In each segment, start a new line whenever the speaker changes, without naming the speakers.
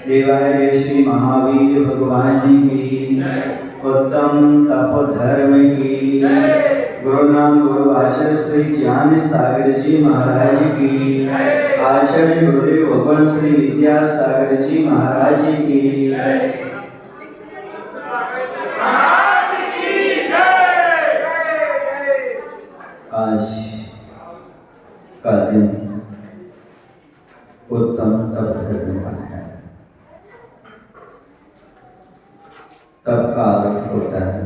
देवालय श्री महावीर भगवान की, उत्तम तपोधर्म की, गुरु नाम गुरु आचार्य श्री ज्ञान सागर जी महाराज की, आचार्य गुरुदेव भगवान श्री विद्यासागर जी महाराज की। आज का दिन उत्तम तपोधर्म का है। तप का अर्थ होता है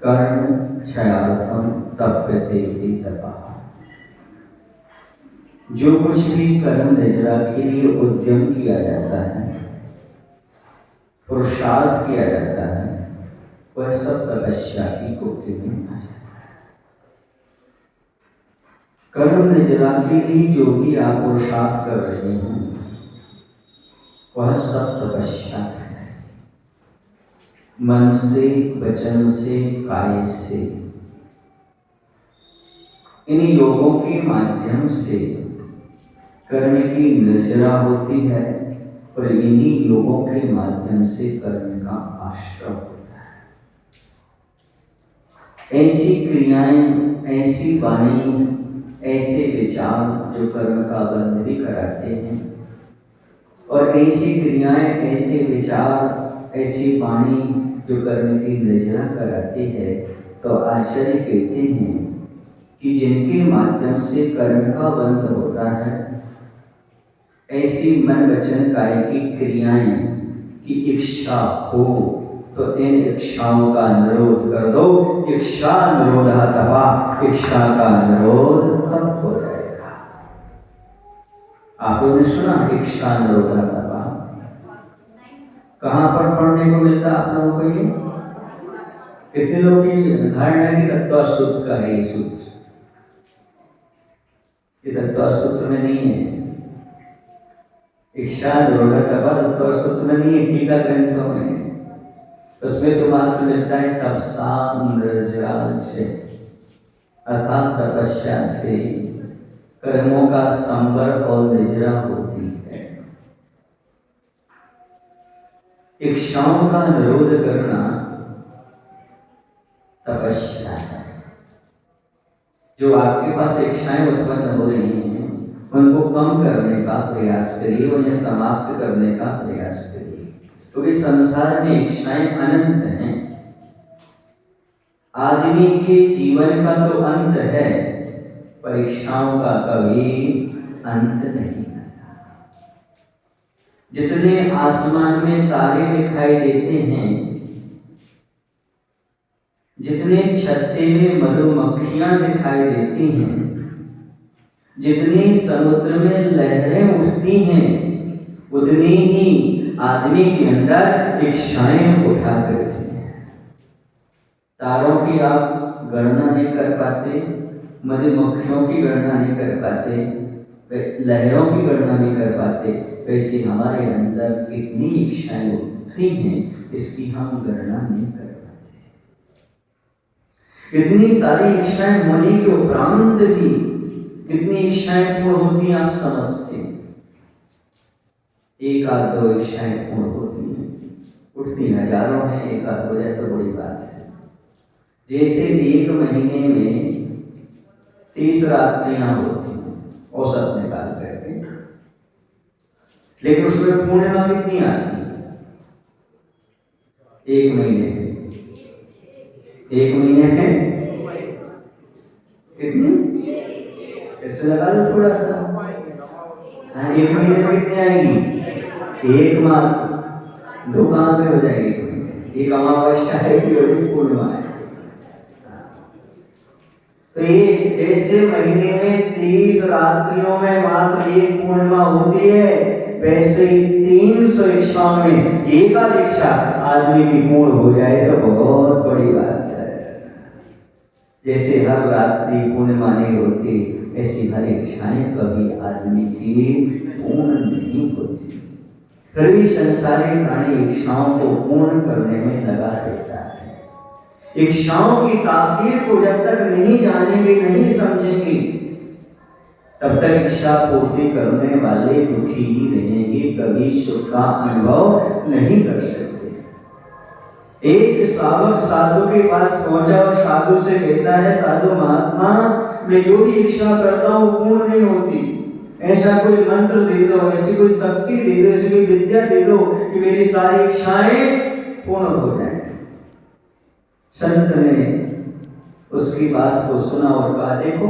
कर्म क्षयार्थम तप्यते इति तपः। जो कुछ भी कर्म निजरा के लिए उद्यम किया जाता है, पुरुषार्थ किया जाता है, वह सब तपस्या की कोटि में आ जाता है। कर्म निजरा के लिए जो भी आप पुरुषार्थ कर रहे हैं वह सब तपस्या है। मन से, वचन से, काय से, इन योगों के माध्यम से कर्म की निर्जरा होती है और इन्हीं योगों के माध्यम से कर्म का आश्रय होता है। ऐसी क्रियाएं, ऐसी वाणी, ऐसे विचार जो कर्म का बंध भी कराते हैं और ऐसी क्रियाएं, ऐसे विचार, ऐसी वाणी जो कर्म की निर्जरा कराती है, तो आचार्य कहते हैं कि जिनके माध्यम से कर्म का बंध होता है, ऐसी मन वचन काय की क्रियाएं की इच्छा हो तो इन इच्छाओं का निरोध कर दो। इच्छा निरोध तपा, इच्छा का निरोध तप हो जाएगा। आपने सुना इच्छा निरोध तपा? कहाँ पर पढ़ने को मिलता आप लोगों को ये? कितने लोग की धारणा है कि तत्वासुत्र का है ये सूत्र? ये तत्वासुत्र में नहीं है। इच्छा निरोध तपा तत्वासुत्र में नहीं है, टीका ग्रंथों में। उसमें तो मात्र मिलता है तपसा निर्जरा से, अर्थात तपस्या से कर्मों का संवर और निर्जरा होती है। इच्छाओं का निरोध करना तपस्या है। जो आपके पास इच्छाएं उत्पन्न हो रही हैं उनको कम करने का प्रयास करिए, उन्हें समाप्त करने का प्रयास करिए, क्योंकि संसार में इच्छाएं अनंत हैं। आदमी के जीवन का तो अंत है, पर इच्छाओं का कभी अंत नहीं आता। जितने आसमान में तारे दिखाई देते हैं, जितने छत्ते में मधुमक्खियां दिखाई देती हैं, जितनी समुद्र में लहरें उठती हैं, उतनी ही आदमी के अंदर इच्छाएं उठा करती हैं। तारों की आप गणना नहीं कर पाते, मधुमक्खियों की गणना नहीं कर पाते, लहरों की गणना नहीं कर पाते, वैसे हमारे अंदर कितनी इच्छाएं उठती हैं इसकी हम गणना नहीं कर पाते। इतनी सारी इच्छाएं होने के उपरांत भी कितनी इच्छाएं पूर्ण होती हैं आप समझते हैं? एक आध दो इच्छाएं पूर्ण होती हैं, उठती हजारों हैं, एक आध हो जाए तो बड़ी बात है। जैसे एक महीने में 30 रात्रियां होती हैं औसत निकाल करके, लेकिन उसमें पूर्णिमा कितनी आती है? एक महीने में कितनी? इससे लगा लो थोड़ा सा। एक महीने में कितनी आएगी? एकमात्र, दो कहां से हो जाएगी? एक अमावस्या है कि पूर्णिमा है। तो ये जैसे महीने में 30 रात्रियों में मात्र एक पूर्णिमा होती है, वैसे ही 300 इच्छाओं में एकाध इच्छा आदमी की पूर्ण हो जाए तो बहुत बड़ी बात है। जैसे हर रात्रि पूर्णिमा नहीं होती, ऐसी हर इच्छाएं कभी आदमी की पूर्ण नहीं होती। फिर भी संसारी प्राणी इच्छाओं को पूर्ण करने में लगा रहता है। इच्छाओं की तासीर को जब तक नहीं जानेंगे, नहीं समझेंगे, तब तक इच्छा पूर्ति करने वाले दुखी ही रहेंगे, कभी सुख का अनुभव नहीं कर सकते। एक श्रावक साधु के पास पहुंचा और साधु से कहता है, साधु महात्मा, मैं जो भी इच्छा करता हूँ पूर्ण नहीं होती, ऐसा कोई मंत्र दे दो, ऐसी कोई शक्ति दे दो, ऐसी कोई विद्या दे दो कि मेरी सारी इच्छाएं पूर्ण हो जाए। संत ने उसकी बात को सुना और कहा, देखो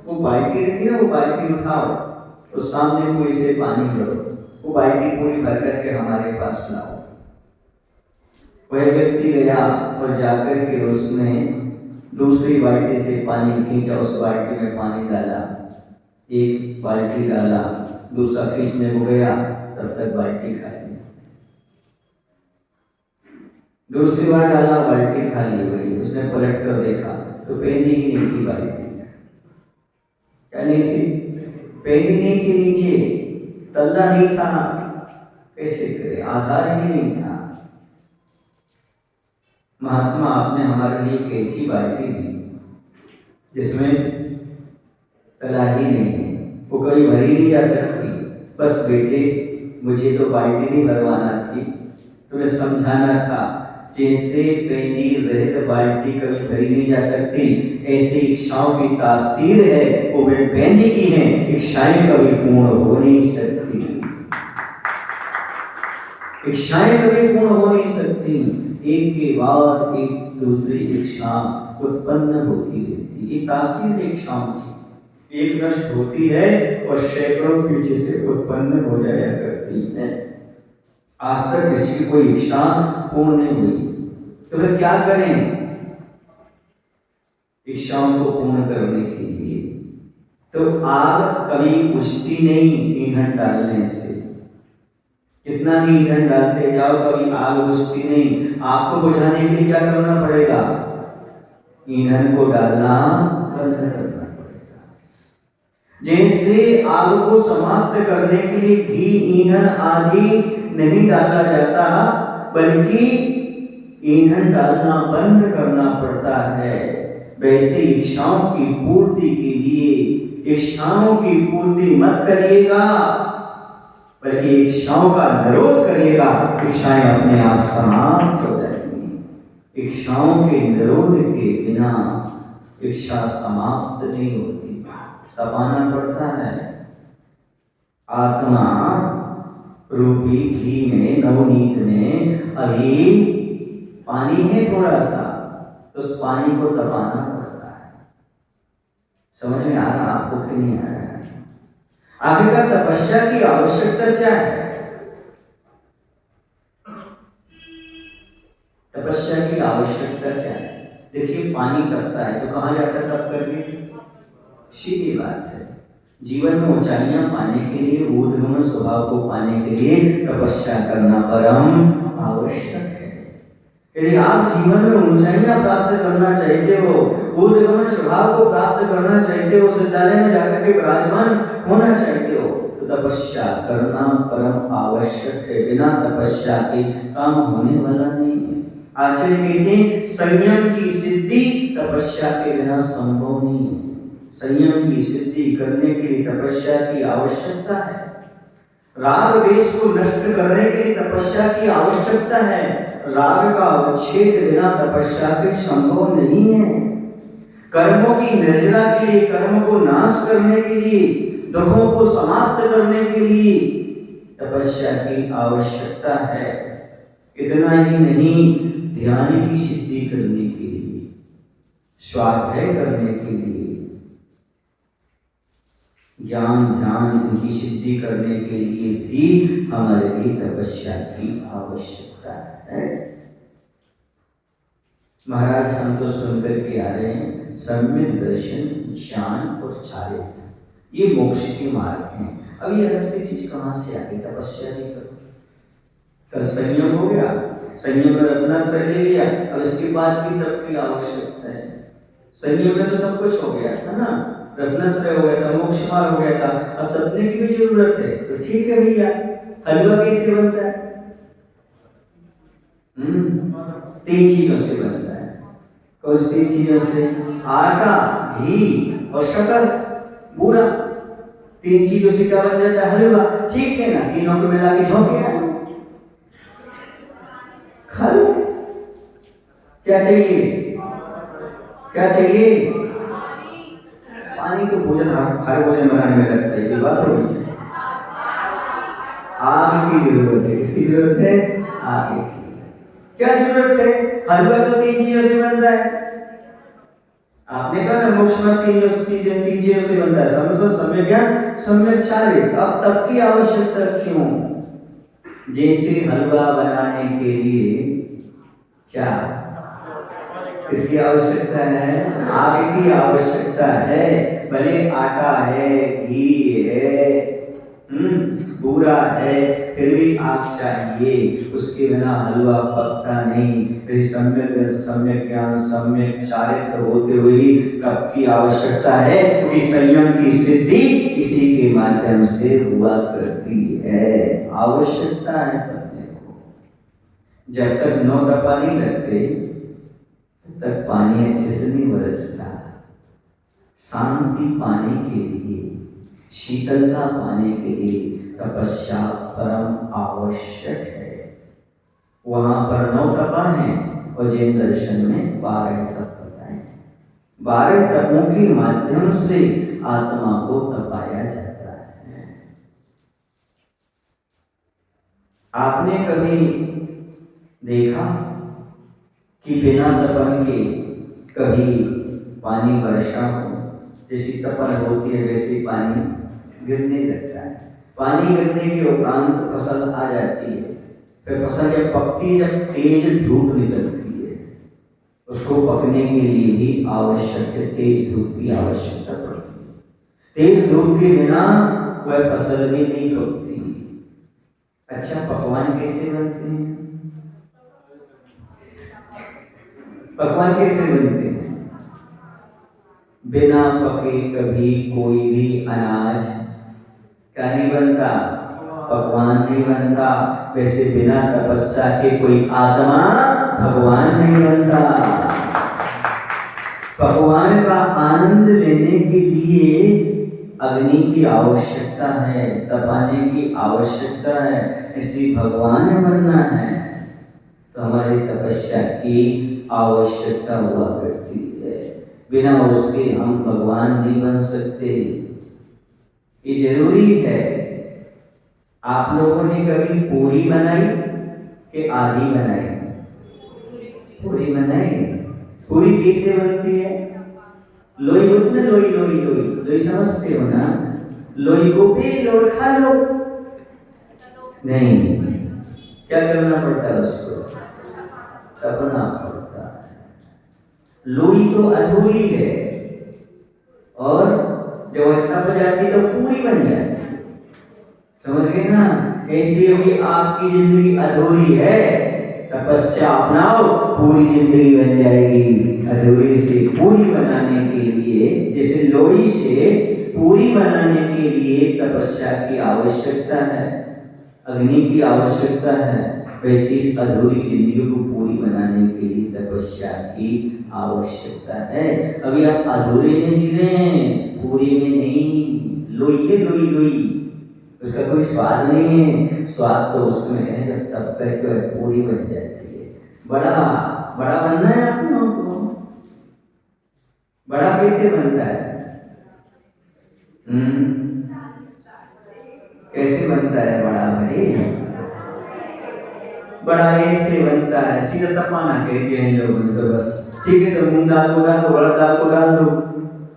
वो बाल्टी रखी है, वो बाल्टी उठाओ, उस सामने कुएं से पानी भरो, वो बाल्टी पूरी भर करके हमारे पास लाओ। वह व्यक्ति गया और जाकर के उसने दूसरी बाल्टी से पानी खींचा, उस बाल्टी में पानी डाला, एक बाल्टी डाला, दूसरा खींचने को गया, तब तक बाल्टी खाली। दूसरी बार डाला, बाल्टी खाली हुई। उसने पलट कर देखा तो पेंदी ही नहीं थी बाल्टी। क्या नहीं थी? पेंदी नहीं थी, नीचे तल्ला नहीं था, कैसे करे, आधार ही नहीं था। महात्मा, आपने हमारे लिए कैसी बाल्टी दी जिसमें तला ही नहीं है, वो कभी भरी नहीं जा सकती। बस बेटे, मुझे तो बाल्टी नहीं भरवाना थी, तुम्हें समझाना था, जैसे पेंदी रहित बाल्टी कभी भरी नहीं जा सकती, ऐसी इच्छाओं की तासीर है, वो वे पेंदी की है, इच्छाएं कभी पूर्ण हो नहीं सकती। इच्छाएं कभी पूर्ण हो नहीं सकती, एक के बाद एक दूसरी इच्छा उत्पन्न होती रहती। ये तासीर इच्छाओं की, एक नष्ट होती है और सैकड़ों पीछे से उत्पन्न हो जाया करती है। आज तक किसी की कोई इच्छा पूर्ण नहीं हुई, तो फिर क्या करें इच्छाओं को पूर्ण करने के लिए? तो आग कभी बुझती नहीं ईंधन डालने से। कितना भी ईंधन डालते जाओ, कभी आग बुझती नहीं। आग को बुझाने के लिए क्या करना पड़ेगा? ईंधन को डालना बंद करना पड़ेगा। जैसे आग को समाप्त करने के लिए घी, ईंधन आदि नहीं डाला जाता, बल्कि ईंधन डालना बंद करना पड़ता है, वैसे इच्छाओं की पूर्ति के लिए इच्छाओं की पूर्ति मत करिएगा, बल्कि इच्छाओं का निरोध करिएगा। इच्छाएं अपने आप समाप्त हो जाएंगी। इच्छाओं के निरोध के बिना इच्छा समाप्त नहीं होती, तपाना पड़ता है। आत्मा रूपी घी में, नवनीत में अभी पानी है थोड़ा सा, तो उस पानी को तपाना पड़ता है। समझ में आ रहा आपको कि नहीं आ रहा? आखिरकार तपस्या की आवश्यकता क्या है? तपस्या की आवश्यकता क्या है? देखिए, पानी तपता है तो कहाँ जाता है तप करके? सीधी बात है, जीवन में ऊंचाइयां पाने के लिए, ऊर्ध्वगमन स्वभाव को पाने के लिए तपस्या करना परम आवश्यक है। यदि आप जीवन में ऊंचाइयां प्राप्त करना चाहते हो, ऊर्ध्वगमन स्वभाव को प्राप्त करना चाहते हो, विद्यालय में जाकर के विराजमान होना चाहते हो, तो तपस्या करना परम आवश्यक है। बिना तपस्या के काम होने वाला नहीं है। आचार्य कहते हैं, संयम की सिद्धि तपस्या के बिना संभव नहीं है। संयम की सिद्धि करने के लिए तपस्या की आवश्यकता है। राग देश को नष्ट करने के लिए तपस्या की आवश्यकता है। राग का उच्छेद बिना तपस्या के संभव नहीं है। कर्मों की निर्जरा के लिए, कर्म को नाश करने के लिए, दुखों को समाप्त करने के लिए तपस्या की आवश्यकता है। इतना ही नहीं, ध्यान की सिद्धि करने के लिए, स्वाध्याय करने के लिए, ज्ञान ध्यान इनकी सिद्धि करने के लिए भी हमारे लिए तपस्या की आवश्यकता है। महाराज हम तो सुनकर के आ रहे हैं सम्यक दर्शन ज्ञान और चारित्र ये मोक्ष के मार्ग हैं। अब ये अलग से चीज कहाँ से आ गई? तपस्या नहीं करो, कल संयम हो गया, संयम में रत्ना कर ले लिया, अब इसके बाद भी तप की आवश्यकता है। संयम में तो सब कुछ हो गया है ना, रत्नत्रय हो गया था, मोक्ष मार्ग हो गया था, अब तपने की भी जरूरत है। तो ठीक है भैया, हलवा कैसे बनता है? 3 चीजों से बनता है। कौन सी 3 चीजों से? आटा, घी और शक्कर, बूरा। 3 चीजों से क्या बन जाता है? हलवा। ठीक है ना, तीनों को मिला के झोंक गया, खा लो। क्या चाहिए? क्या चाहिए? पानी तो भोजन हर भोजन बनाने में लगता है, ये बात हो गई। आग की जरूरत है। किसकी जरूरत है? आग की। क्या जरूरत है? हलवा तो 3 चीजों से बनता है। आपने कहा ना मोक्ष में 3 चीजों से बनता है, समझो, सम्यक ज्ञान, सम्यक चारित्र। अब तब की आवश्यकता क्यों? जैसे हलवा बनाने के लिए क्या इसकी आवश्यकता है? आग की आवश्यकता है। भले आटा है, घी है, बूरा है, फिर भी आग चाहिए, उसके बिना हलवा पकता नहीं। फिर सम्यक ज्ञान सम्यक चारित्र होते हुए भी कब की आवश्यकता है? क्योंकि संयम की सिद्धि इसी के माध्यम से हुआ करती है। आवश्यकता है करने को। जब तक 9 तपा नहीं लगते तक पानी अच्छे से नहीं बरसता। शांति पाने के लिए, शीतलता पाने के लिए तपस्या परम आवश्यक है। वहां पर 9 तपा हैं और जैन दर्शन में 12 तप बताए। 12 तपों के माध्यम से आत्मा को तपाया जाता है। आपने कभी देखा कि बिना तपन के कभी पानी वर्षा हो? जैसी तपन होती है वैसे पानी गिरने लगता है। पानी गिरने के उपरांत फसल आ जाती है। फिर फसल जब पकती है, जब तेज धूप निकलती है, उसको पकने के लिए भी आवश्यक है, तेज धूप की आवश्यकता पड़ती है। तेज धूप के बिना वह फसल भी नहीं पकती। अच्छा, पकवान कैसे बनते हैं? पकवान कैसे बनते हैं? बिना पके कभी कोई भी अनाज क्या नहीं बनता? पकवान नहीं बनता। वैसे बिना तपस्या के कोई आत्मा भगवान नहीं बनता। पकवान का आनंद लेने के लिए अग्नि की आवश्यकता है, तपाने की आवश्यकता है। इसी भगवान बनना है तो हमारी तपस्या की आवश्यकता हुआ करती है। बिना उसके हम भगवान नहीं बन सकते। ये जरूरी है। आप लोगों ने कभी पूरी बनाई कि आधी बनाई? पूरी बनाई। पूरी कैसे बनती है? लोई होती ना, लोई लोई लोई लोई समझते हो ना? लोई को पी और खा लो। नहीं, क्या करना पड़ता है? उसको तपना पड़ता है। लोई तो अधूरी है और जब तप जाती तो पूरी बन जाती। समझ गए ना? ऐसे भी आपकी जिंदगी अधूरी है, तपस्या अपनाओ, पूरी जिंदगी बन जाएगी। अधूरी से पूरी बनाने के लिए, जैसे लोई से पूरी बनाने के लिए तपस्या की आवश्यकता है, अग्नि की आवश्यकता है, वैसे इस अधूरी जिंदगी को पूरी बनाने के लिए तपस्या की आवश्यकता है। अभी आप अधूरे में जी रहे हैं, पूरी में नहीं। लोई है, लोई लोई, उसका कोई स्वाद नहीं है। स्वाद तो उसमें है जब तब करके पूरी बन जाती है। बड़ा बड़ा बनना है आप लोगों को। बड़ा कैसे बनता है? कैसे बनता है बड़ा भाई? बड़ा ऐसे बनता है, सीधा तपाना कहते हैं लोगों ने। तो बस ठीक है, तो मूंग दाल को डाल दो, उड़द दाल को डाल दो,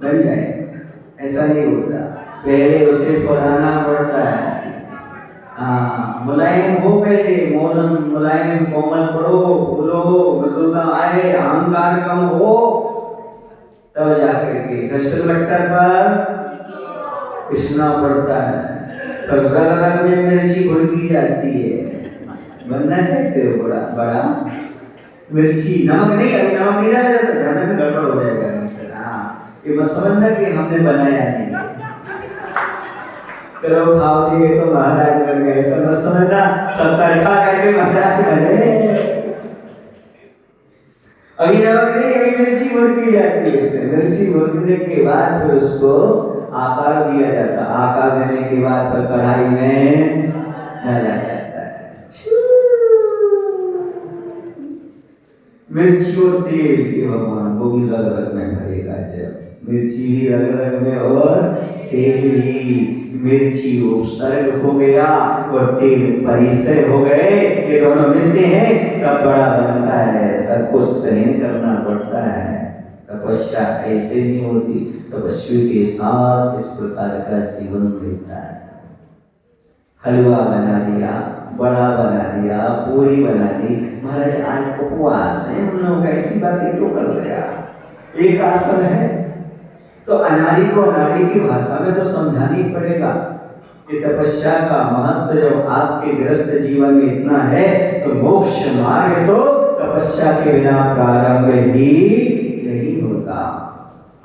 बन जाए। ऐसा नहीं होता। पहले उसे फुलाना पड़ता है। हाँ, मुलायम हो पहले, मुलायम कोमल पड़ो, फूलो, मृदुता आए, अहंकार कम हो, तब जाकर के घसलट्टर पर पिसना पड़ता है। तब रग रग में मिर्ची घुलती जाती है। बनना चाहते हो बड़ा बड़ा मिर्ची, नमक नहीं, अभी नमक नहीं डाला जाता, खाने में गड़बड़ हो जाएगा। हाँ, ये मत समझना कि हमने बनाया नहीं, चलो खाओ दिए तो महाराज बन गए, सब समझना, सब तड़का करके महाराज बने। अभी नमक नहीं, अभी मिर्ची भुनती जाती है। इससे मिर्ची भुनने के बाद फिर उसको आकार दिया जाता है। आकार देने के बाद फिर कढ़ाई में डाला जाता है। मिर्ची और तेल के भगवान वो भी रग रग में भरेगा। जब मिर्ची भी रग रग में और तेल भी, मिर्ची उपसर्ग हो गया और तेल परिसर हो गए, ये दोनों मिलते हैं तब बड़ा बनता है। सब कुछ सहन करना पड़ता है। तपस्या ऐसे नहीं होती, तपस्वी के साथ इस प्रकार का जीवन लेता है। हलवा बना दिया, बड़ा बना दिया, पूरी बना दी, महाराज आज उपवास है, उन लोगों का ऐसी बातें क्यों कर रहे आप? एक आसन है तो अनाड़ी को अनाड़ी की भाषा में तो समझाना ही पड़ेगा कि तपस्या का महत्व जब आपके गृहस्थ जीवन में इतना है तो मोक्ष मार्ग तो तपस्या के बिना प्रारंभ ही नहीं होता।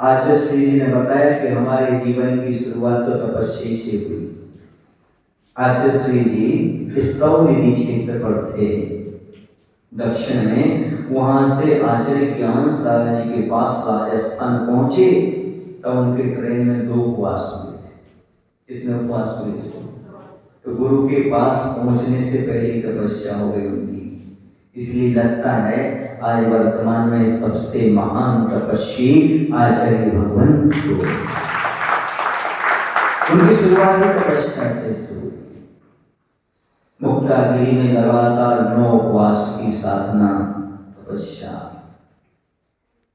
आचार्य श्री जी ने बताया कि हमारे जीवन की शुरुआत तो तपस्या से हुई। आचार्य श्री जी स्तव निधि क्षेत्र पर थे दक्षिण में, वहां से आचार्य ज्ञान सागर जी के पास राजस्थान पहुंचे तब उनके ट्रेन में 2 उपवास हुए थे। कितने उपवास हुए थे? तो गुरु के पास पहुंचने से पहले तपस्या हो गई उनकी। इसलिए लगता है आज वर्तमान में सबसे महान तपस्वी आचार्य भगवान उनकी शुरुआत ही तपस्या से हुई। मुक्तागिरी में लगातार 9 उपवास की साधना तपस्या,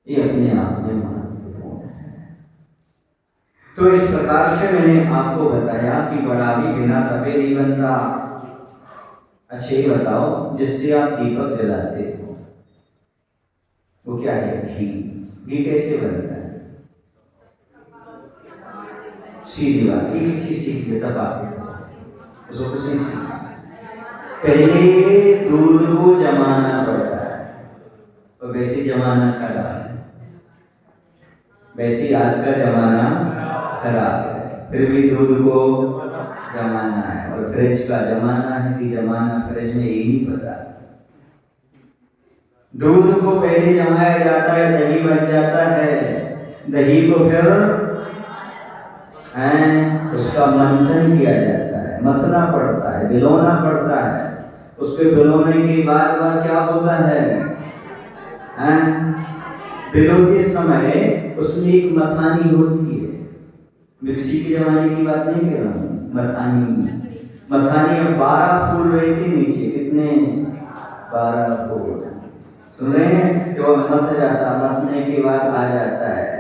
ये अपने आप में महत्वपूर्ण है। तो इस प्रकार से मैंने आपको बताया कि बड़ा भी बिना तपे नहीं बनता। अच्छा ये बताओ, जिससे आप दीपक जलाते हो वो क्या है? घी। घी कैसे बनता है? सीधी बात, एक चीज सीख लेता बात उसको कुछ नहीं सीखा। पहले दूध को जमाना पड़ता है, तो वैसे जमाना खराब है, वैसे आज का जमाना खराब है, फिर भी दूध को जमाना है। और फ्रिज का जमाना है कि जमाना फ्रिज में यही नहीं पता। दूध को पहले जमाया जाता है, दही बन जाता है, दही को फिर उसका मंथन किया जाता है, मथना पड़ता है, भिगोना पड़ता है। उसके भिगोने के बाद वह क्या होता है? भिगोते समय उसमें एक मथानी होती है। मिक्सी के जमाने की बात नहीं कर रहा हूँ, मथानी में 12 फूल रहे थे नीचे। कितने? 12 फूल। सुन रहे हैं? जो मथ जाता, मथने के बाद आ जाता है।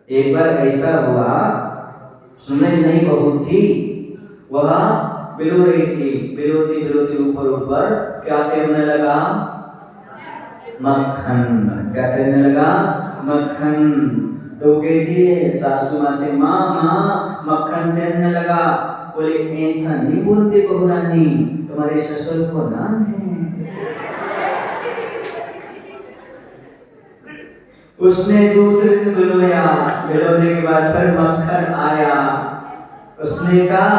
एक बार ऐसा हुआ, सुनने नहीं बहू थी, वह बिलो रही थी, बिलोती बिलोती ऊपर ऊपर क्या तैरने लगा? मक्खन। क्या तैरने लगा? मक्खन। तो कहती है सासू माँ से, माँ माँ मक्खन तैरने लगा। बोले ऐसा नहीं बोलते बहू रानी, तुम्हारे ससुर को नाम है। उसने दूसरे दिन बिलोया, बिलोने के बाद फिर मक्खन आया। उसने कहा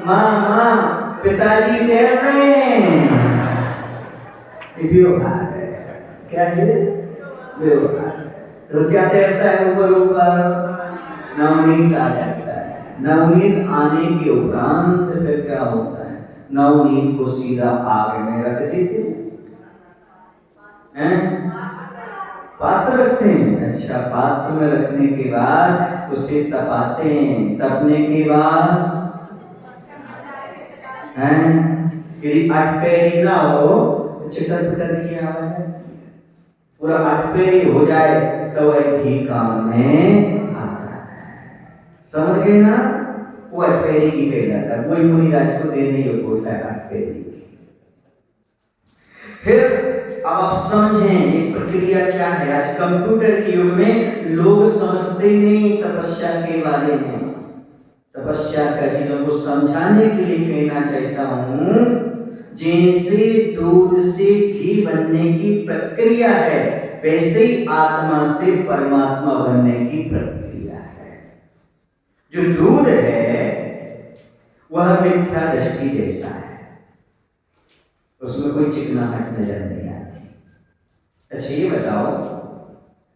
माँ माँ पिताजी तैर रहे हैं। क्या है? तो क्या तैरता है ऊपर ऊपर? नवनीत आ जाता है। नवनीत आने के उपरांत फिर क्या होता है? नवनीत को सीधा आग में रख देते हैं। पात्र रखते हैं। अच्छा, पात्र में रखने के बाद उसे तपाते हैं। तपने के बाद यदि 8 पैरी ना हो तो चिटर पिटर की आवाज है। पूरा 8 पैरी हो जाए तो वह घी काम में आता है। समझ गए ना? वो अठपेरी की कहलाता है, वही मुनिराज को देने योग्य होता है अठपेरी। फिर अब आप समझें ये प्रक्रिया क्या है। आज कंप्यूटर के युग में लोग समझते ही नहीं तपस्या के बारे में। तपस्या का जीवन को समझाने के लिए कहना चाहता हूं, जैसे दूध से घी बनने की प्रक्रिया है, वैसे ही आत्मा से परमात्मा बनने की प्रक्रिया है। जो दूध है वह मिथ्या दृष्टि जैसा है, उसमें कोई चिकनाहट नजर नहीं आती। अच्छा ये बताओ,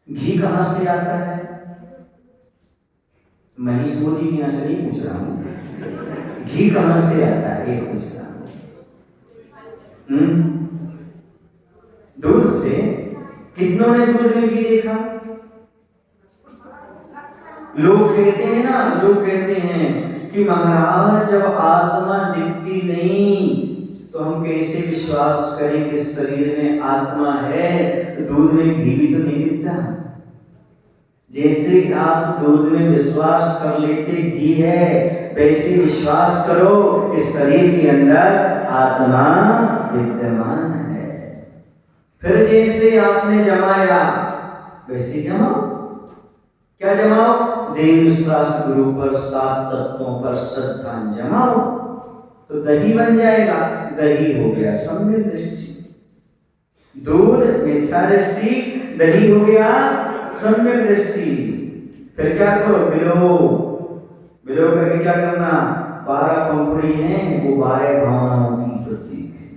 घी कहां से आता है? मनीष मोदी के यहां से नहीं पूछ रहा हूं, घी कहां से आता है ये पूछ रहा हूं। दूध से। कितनों ने दूध में घी देखा? लोग कहते हैं कि महाराज जब आत्मा दिखती नहीं तो हम कैसे विश्वास करें कि शरीर में आत्मा है? तो दूध में घी भी तो नहीं दिखता। जैसे आप दूध में विश्वास कर लेते घी है, वैसे विश्वास करो इस शरीर के अंदर आत्मा विद्यमान है। फिर जैसे आपने जमाया वैसे जमाओ। क्या जमाओ? देव शास्त्र गुरु पर, 7 तत्वों पर श्रद्धा जमाओ तो दही बन जाएगा। दही हो गया सम्यक दृष्टि। दूध मिथ्या दृष्टि, दही हो गया सम्यक दृष्टि। फिर क्या करो? बिलो करके क्या करना? 12 पंखुड़ी हैं, वो 12 भावनाओं की प्रतीक है,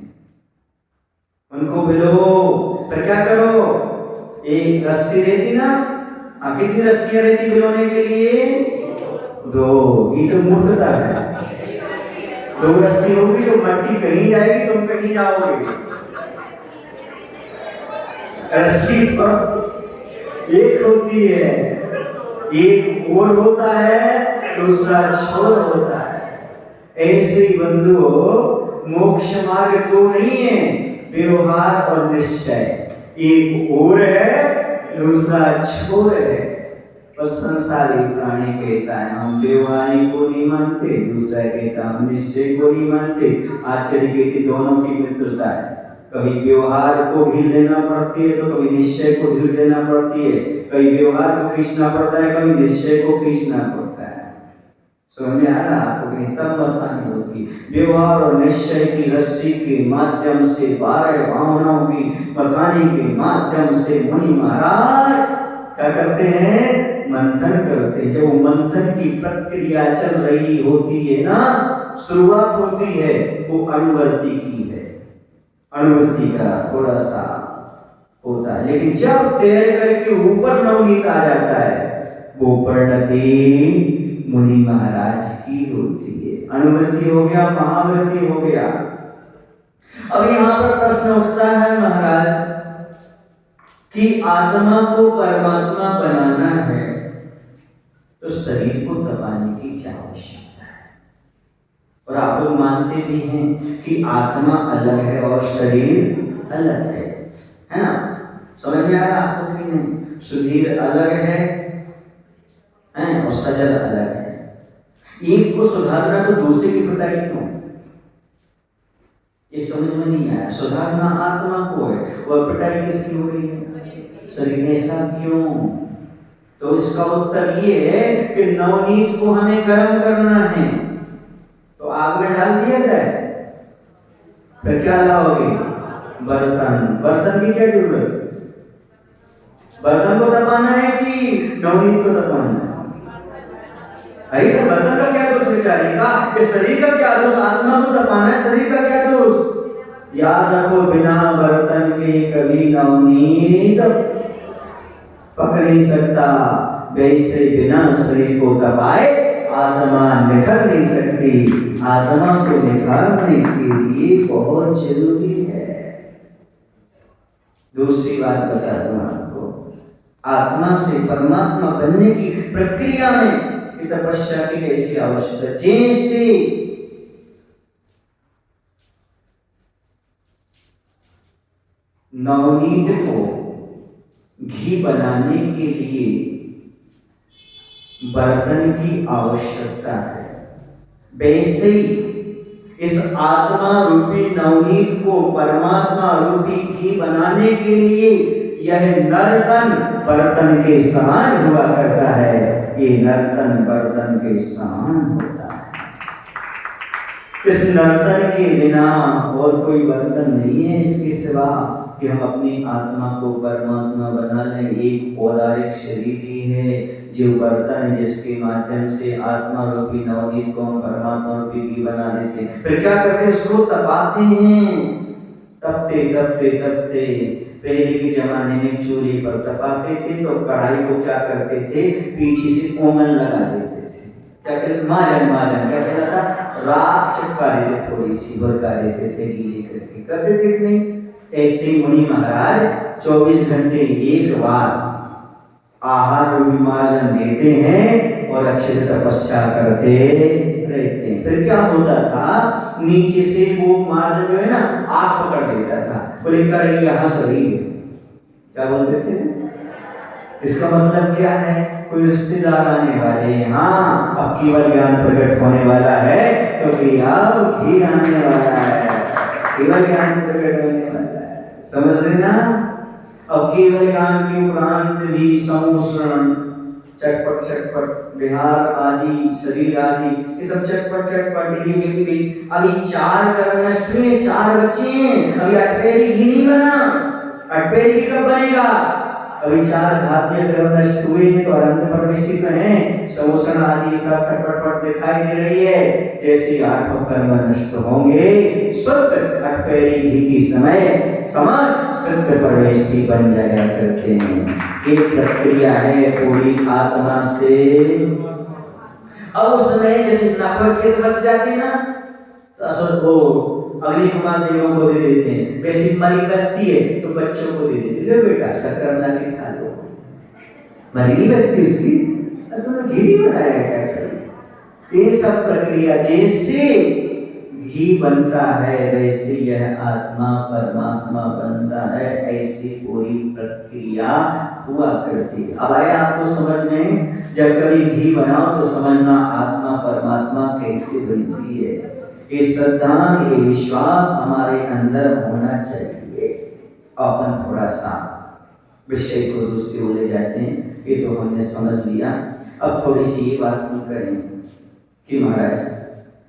उनको बिलो। फिर क्या करो? एक रस्सी रहती ना, कितनी रस्सियां रहती बिलोने के लिए? 2। ये तो मूर्खता है। 2 रस्सी होगी तो मट्टी कहीं जाएगी, तुम कहीं जाओगे। रस्सी तो एक होती है, एक ओर होता है, दूसरा छोर होता है। ऐसे ही बंधुओं, मोक्ष मार्ग 2 नहीं है, व्यवहार और निश्चय। एक ओर है, दूसरा छोर है। और संसारी प्राणी कहता है हम व्यवहारिक को नहीं मानते, दूसरा कहता हम निश्चय को नहीं मानते। आचार्य कहते दोनों की मित्रता है। कभी व्यवहार को ढील देना पड़ती है तो कभी निश्चय को ढील देना पड़ती है। कभी व्यवहार को खींचना पड़ता है, कभी निश्चय को खींचना पड़ता है। समझ में आ रहा आपको? तब बतानी होती। व्यवहार और निश्चय की रस्सी के माध्यम से 12 भावनाओं की बताने के माध्यम से मुनि महाराज क्या करते हैं? मंथन करते हैं। जब मंथन की प्रक्रिया चल रही होती है ना, शुरुआत होती है, वो अनुवर्ती की है। अनुवर्ती का थोड़ा सा होता है, लेकिन जब तैर करके ऊपर नवनीत आ जाता है, वो परिणति मुनि महाराज की होती है। अनुवर्ती हो गया, महावर्ती हो गया। अब यहां पर प्रश्न उठता है महाराज कि आत्मा को परमात्मा बनाना है तो शरीर को तपाने की क्या आवश्यकता है? और आप लोग मानते भी हैं कि आत्मा अलग है और शरीर अलग है ना? समझ में आ रहा आपको कि नहीं? सुधीर अलग है और सजल अलग है। एक को सुधारना तो दूसरे की पिटाई क्यों? ये समझ में नहीं आया। सुधारना आत्मा को है, वह पिटाई किसकी हो रही है? शरीर ने। ऐसा क्यों? तो इसका उत्तर ये है कि नवनीत को हमें गर्म करना है तो आग में डाल दिया जाए, फिर क्या लाओगे? बर्तन की क्या जरूरत? बर्तन को तपाना है कि नवनीत को तपाना है? तो बर्तन का क्या दोष बेचारे का? इस शरीर का क्या दोष? आत्मा को तपाना है, शरीर का क्या दोष? याद रखो, बिना बर्तन के कभी नवनीत पक नहीं सकता। वैसे बिना शरीर को तपाए आत्मा निखर नहीं सकती। आत्मा को निखारने के लिए बहुत जरूरी है। दूसरी बात बता दूं आपको, आत्मा से परमात्मा बनने की प्रक्रिया में तपस्या की कैसी आवश्यकता है? जैसे नवनीत को घी बनाने के लिए बर्तन की आवश्यकता है, वैसे ही इस आत्मा रूपी नवनीत को परमात्मा रूपी घी बनाने के लिए यह नर्तन बर्तन के समान हुआ करता है। ये नर्तन बर्तन के समान होता है। इस नर्तन के बिना और कोई बर्तन नहीं है इसके सिवा कि हम अपनी आत्मा को परमात्मा बना लें। एक औदारिक शरीर ही है जो बर्तन है जिसके माध्यम से आत्मा रूपी नवनीत को हम परमात्मा रूपी घी बना देते हैं। फिर क्या करते हैं, उसको तपाते हैं। तपते तपते तपते पहले के जमाने में चूल्हे पर तपाते थे तो कढ़ाई को क्या करते थे, पीछे से कोमल लगा देते थे। क्या कहते, माजन माजन क्या कहता था, राख चिपका देते, थोड़ी सी भड़का देते थे गीले करके, करते थे नहीं। ऐसे मुनि महाराज 24 घंटे एक बार आहार विमार्जन देते हैं और अच्छे से तपस्या करते रहते हैं। फिर क्या होता था, नीचे से वो मार्जन जो है ना आग पकड़ देता था, बोले कर हंस रही है, क्या बोलते थे। इसका मतलब क्या है, कोई रिश्तेदार आने वाले हैं, हाँ अब केवल ज्ञान प्रकट होने वाला है तो अब घी आने वाला है, केवल ज्ञान प्रकट होने वाला है, समझ रहे ना। अब केवल ज्ञान के उपरांत भी समोषण चटपट चटपट बिहार आदि शरीर आदि ये सब चटपट चटपट भी अभी 4 कर्म नष्ट हुए, 4 बच्चे हैं, अभी अटपेरी घी नहीं बना, अटपेरी कब बनेगा, अभी 4 घातीय कर्म नष्ट हुए हैं तो अनंत परमेश्वर में है, समोषण आदि सब खटपट दिखाई दे रही है। जैसे 8 कर्म नष्ट होंगे शुद्ध अटपेरी घी की समय समान शुद्ध परमेश्वर बन जाया करते हैं। एक प्रक्रिया है पूरी आत्मा से। अब उस समय जैसे नफरत कैसे बच जाती है ना, तो असर को अग्नि कुमार देवों को दे देते हैं, वैसी मरी बचती है तो बच्चों को दे देते, लो बेटा शक्कर बना के खा लो, मरी नहीं बचती उसकी, तुमने घी नहीं बनाया क्या। ये सब प्रक्रिया जैसे घी बनता है वैसे यह आत्मा परमात्मा बनता है, ऐसी पूरी प्रक्रिया हुआ करती है। अब आया आपको समझ में, जब कभी घी बनाओ तो समझना आत्मा परमात्मा कैसे बनती है। ये श्रद्धा ये विश्वास हमारे अंदर होना चाहिए। अपन थोड़ा सा विषय को दूसरी ओर ले जाते हैं, ये तो हमने समझ लिया। अब थोड़ी सी ये बात हम करें कि महाराज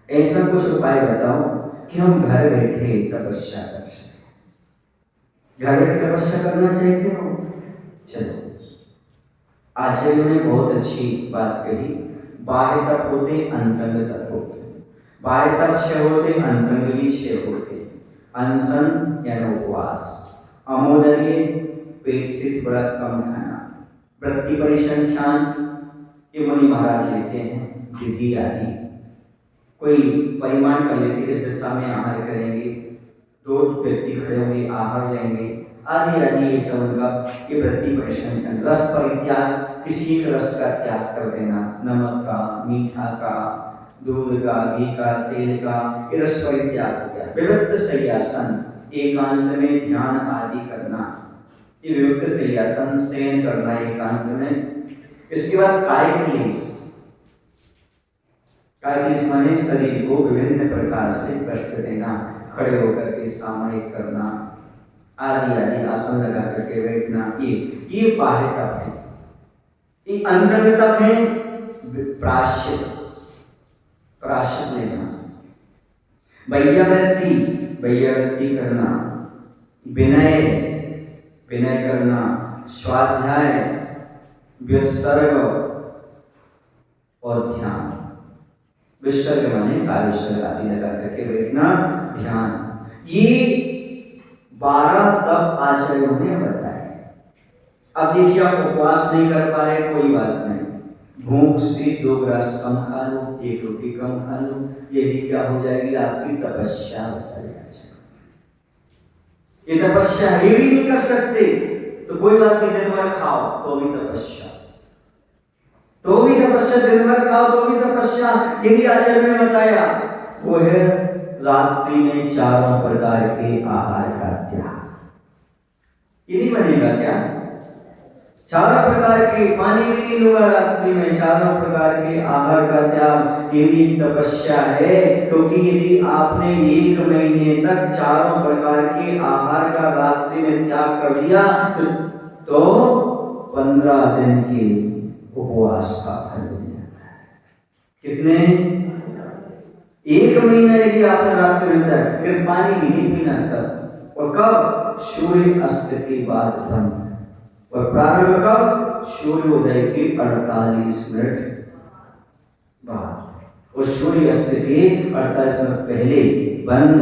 ऐसा कुछ उपाय बताओ कि हम घर बैठे तपस्या कर सकें। घर बैठे तपस्या करना चाहते हो, चलो आचार्यों ने बहुत अच्छी बात कही, बाह्य तप होते अंतरंग तप होते, बाह्य तप 6 होते, अंतरंग भी 6 होते। अनशन यानी उपवास, अमोदर्य पेट से थोड़ा कम खाना, वृत्ति परिसंख्यान ये मुनि महाराज लेते हैं, विधि आदि कोई परिमाण कर लेते, इस दिशा में आहार करेंगे, 2 व्यक्ति खड़े होंगे आहार लेंगे आदि आदि, ये सब उनका ये वृत्ति परिसंख्यान। रस परित्याग, किसी एक रस का त्याग कर देना, नमक का, मीठा का, दूध का, घी का, तेल का, ये रस परित्याग हो गया। विविक्त शय्यासन, एकांत में ध्यान आदि करना, ये विविक्त शय्यासन शयन करना एकांत में। इसके बाद कायिक क्लेश, कायिक क्लेश माने शरीर को विभिन्न प्रकार से कष्ट देना, खड़े होकर के सामयिक करना आदि आदि, आसन लगा करके बैठना, ये बाह्य तप है। ये अंतरंग तप है प्रायश्चित, प्रायश्चित लेना, वैयावृत्ति करना, विनय करना, स्वाध्याय, व्युत्सर्ग और ध्यान। विसर्ग माने काव्यसर्ग आदि लगा करके बैठना, ध्यान। ये 12 तप आचार्यों ने बताए। अब देखिए आप उपवास नहीं कर पा रहे, कोई बात नहीं, भूख से 2 ग्रास कम खा लो, 1 रोटी कम खा लो, ये भी क्या हो जाएगी, आपकी तपस्या हो जाएगी। ये तपस्या ये भी नहीं कर सकते तो कोई बात नहीं, दिन भर खाओ तो भी तपस्या, दिन भर खाओ तो भी तपस्या। ये भी आचार्य ने बताया, वो है रात्रि में 4 प्रकार के आहार का त्याग। ये नहीं बनेगा क्या, चारों प्रकार के पानी भी नहीं लूंगा रात्रि में, चारों प्रकार के आहार का त्याग, ये भी तपस्या है। क्योंकि यदि आपने 1 महीने तक चारों प्रकार के आहार का रात्रि में त्याग कर दिया तो 15 दिन के उपवास का फल मिल जाता है। कितने? 1 महीना यदि आपने रात्रि में तक फिर पानी भी नहीं पीना तब, और कब? सूर्य अस्त के बाद बंद, और प्रारंभ कब? सूर्योदय के 48 मिनट बाद, और सूर्य अस्त के 48 मिनट पहले बंद,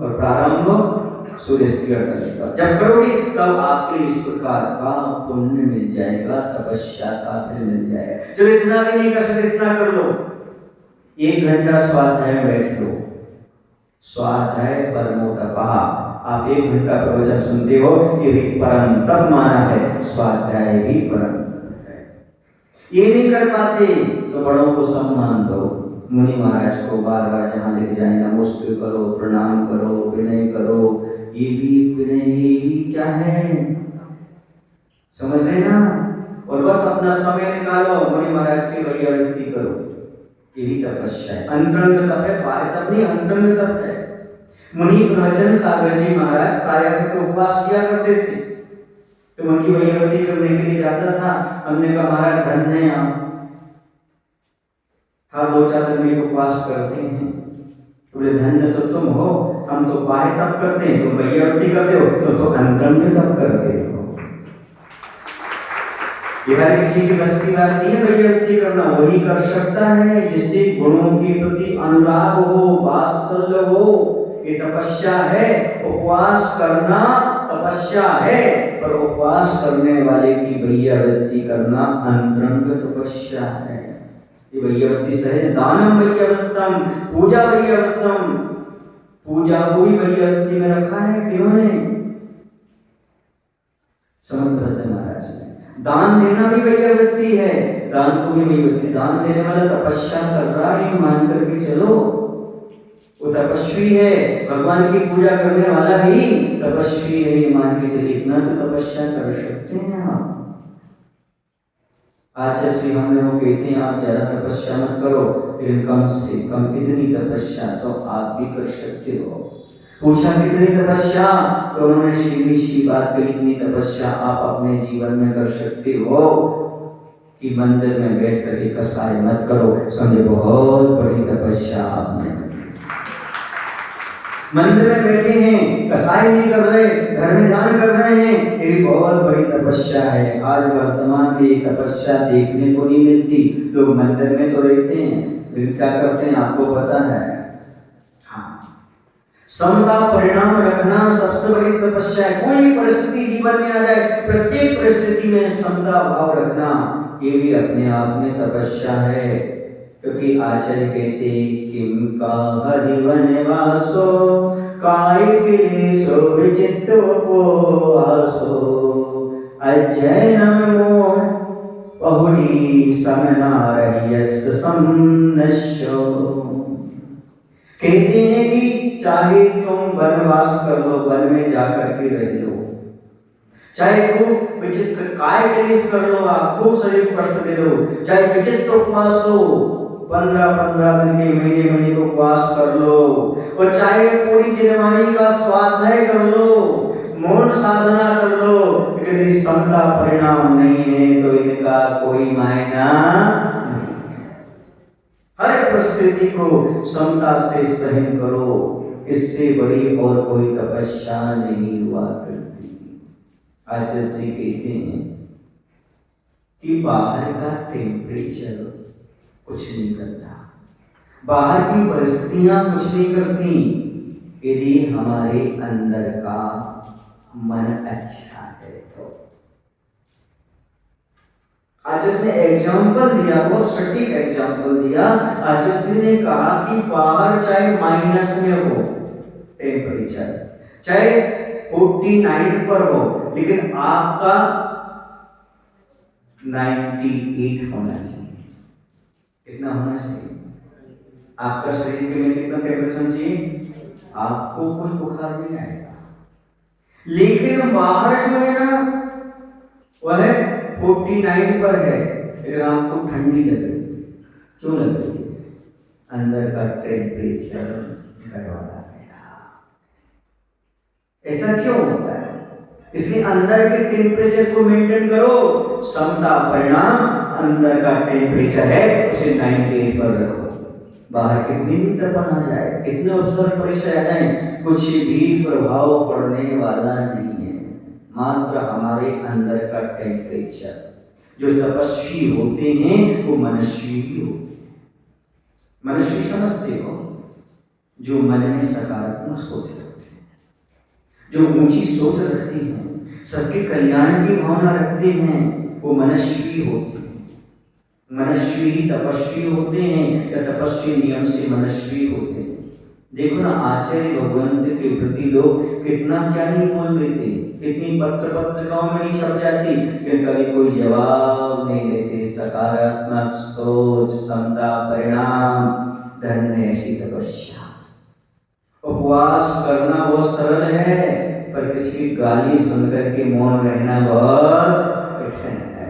और प्रारंभ सूर्यास्त के 48 बाद। जब करोगे तब आपके इस प्रकार का पुण्य मिल जाएगा, तपस्या का फल मिल जाएगा। चलो इतना भी नहीं कर सकते, इतना कर लो, 1 घंटा स्वाध्याय में बैठ लो। स्वाध्याय परमो तपः, आप 1 घंटा प्रवचन सुनते हो, ये भी परम तप माना है, स्वाध्याय भी परम तप है। ये नहीं कर पाते तो बड़ों को सम्मान दो, मुनि महाराज को बार बार जहाँ लेके जाए नमस्ते करो, प्रणाम करो, विनय करो। ये भी विनय क्या है, समझ रहे ना? और बस अपना समय निकालो, मुनि महाराज की वैयावृत्ति करो, ये भी तपस्या है। अंतरंग तप है, बाह्य तप नहीं, अंतरंग तप है। मुनि प्रवचन सागर जी महाराज प्रायः के उपवास किया करते थे, तो उनकी वैयावृत्ति करने के लिए जाता था। हमने कहा महाराज धन्य है आप, हर 2-4 दिन में उपवास करते हैं। बोले धन्य तो तुम हो, हम तो बाह्य तप करते हैं, तुम वैयावृत्ति करते हो, तो अंतरंग तप करते हो। ये हर किसी की बस की बात नहीं है वैयावृत्ति करना, वही कर सकता है जिससे गुणों के प्रति अनुराग हो, वात्सल्य हो। ये तपस्या है, उपवास करना तपस्या है, पर उपवास करने वाले की वैयावृत्ति करना अंतरंग तपस्या है। ये वैयावृत्ति सहे दानम वैयावृत्तम, पूजा वैयावृत्तम, पूजा को भी वैयावृत्ति में रखा है किन्होंने? समंत महाराज ने। दान देना भी वैयावृत्ति है, दान को भी वैयावृत्ति, दान देने वाला तपस्या कर रहा है मान करके चलो, वो तपस्वी है। भगवान की पूजा करने वाला भी तपस्वी है मान के चलिए, इतना तो तपस्या कर सकते हैं आप। आज श्री हम लोग कहते हैं आप ज्यादा तपस्या मत करो, लेकिन कम से कम इतनी तपस्या तो आप भी कर सकते हो। पूछा कितनी तपस्या, तो उन्होंने सीधी बात कही, इतनी तपस्या आप अपने जीवन में कर सकते हो कि मंदिर में बैठ कर के कसाई मत करो। समझे बहुत बड़ी तपस्या आपने। मंदिर में बैठे हैं, कसाई नहीं कर रहे, घर में ध्यान कर रहे हैं, ये भी बहुत बड़ी तपस्या है। आज वर्तमान में ये तपस्या देखने को नहीं मिलती। लोग मंदिर में तो रहते हैं, लेकिन क्या करते हैं आपको पता है? सम का परिणाम रखना सबसे बड़ी तपस्या है। कोई परिस्थिति जीवन में आ जाए, प्रत्येक परिस्थिति में सम का भाव रखना, ये भी अपने आप में तपस्या है। क्योंकि आचार्य कहते किम का हरिवन वासो काय क्लेशो विचित्तो उपवासो अजैनम मोह बहुड़ी समनारयस समनश्यो। कहते हैं कि चाहे तुम वनवास कर लो, वन में जाकर के रह लो, चाहे खूब विचित्र काय क्लेश कर लो, आप खूब शरीर कष्ट दे लो, चाहे विचित्र उपवास हो, 15-15 दिन के महीने को उपवास कर लो, और चाहे पूरी जनवाणी का स्वाध्याय कर लो, मौन साधना कर लो, लेकिन इस सम का परिणाम नहीं है तो इनका कोई मायना नहीं। हर परिस्थिति को समता से सहन करो, इससे बड़ी और कोई तपस्या नहीं हुआ करती। आचार्य जी कहते हैं कि बाहर का टेम्परेचर कुछ नहीं करता, बाहर की परिस्थितियां कुछ नहीं करती, यदि हमारे अंदर का मन अच्छा है तो। आज इसने एग्जाम्पल दिया, बहुत सटीक एग्जाम्पल दिया। आज इसने कहा कि बाहर चाहे माइनस में हो टेम्परेचर, चाहे 49 पर हो, लेकिन आपका 98 होना चाहिए। कितना होना चाहिए? आपका शरीर के लिए कितना टेम्परेचर चाहिए? आपको कोई बुखार नहीं आएगा, लेकिन बाहर जो है ना वह 49 पर है, लेकिन आपको ठंडी लग रही है। क्यों लग रही है? अंदर का टेम्परेचर गड़बड़ा गया। ऐसा क्यों होता है? इसलिए अंदर के टेम्परेचर को मेंटेन करो। समता परिणाम अंदर का टेम्परेचर है उसे 98 पर रखो। बाहर कितनी भी दर्पण आ जाए, कितने अवसर परिचय आ जाए, कुछ भी प्रभाव पड़ने वाला नहीं है। मात्र हमारे अंदर का टेम्परेचर। जो तपस्वी होते हैं वो मनस्वी भी होते हैं। मनस्वी समझते हो? जो मन में सकारात्मक सोच रखते हैं, जो ऊंची सोच रखते हैं, सबके कल्याण की भावना रखते हैं, वो मनस्वी होते हैं। मनस्वी ही तपस्वी होते हैं या तपस्वी नियम से मनस्वी होते हैं। देखो ना, आचार्य भगवंत के प्रति लोग कितना क्या नहीं बोल देते, कितनी पत्रिकाओं में नहीं छप जाती, फिर कभी कोई जवाब नहीं देते। सकारात्मक सोच, समता परिणाम, धन्य ऐसी तपस्या। उपवास करना बहुत सरल है, पर किसी की गाली सुनकर के मौन रहना बहुत कठिन है।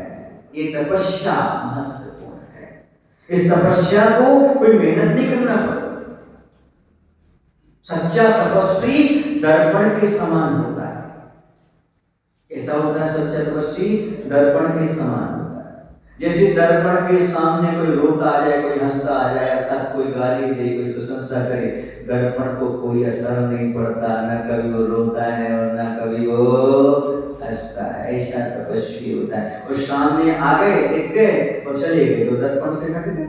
ये तपस्या महत्वपूर्ण है। इस तपस्या को कोई मेहनत नहीं करना पड़ता। सच्चा तपस्वी दर्पण के समान होता है। ऐसा होता है सच्चा तपस्वी दर्पण के समान होता है। जैसे दर्पण के सामने कोई रोता आ जाए, कोई हंसता आ जाए, अर्थात कोई गाली दे, कोई प्रशंसा करे, दर्पण को कोई असर नहीं पड़ता। न कभी वो रोता है और न कभी वो हंसता है। ऐसा तपस्वी होता है। और सामने आ गए, दिख गए और चले गए तो दर्पण से हट गए।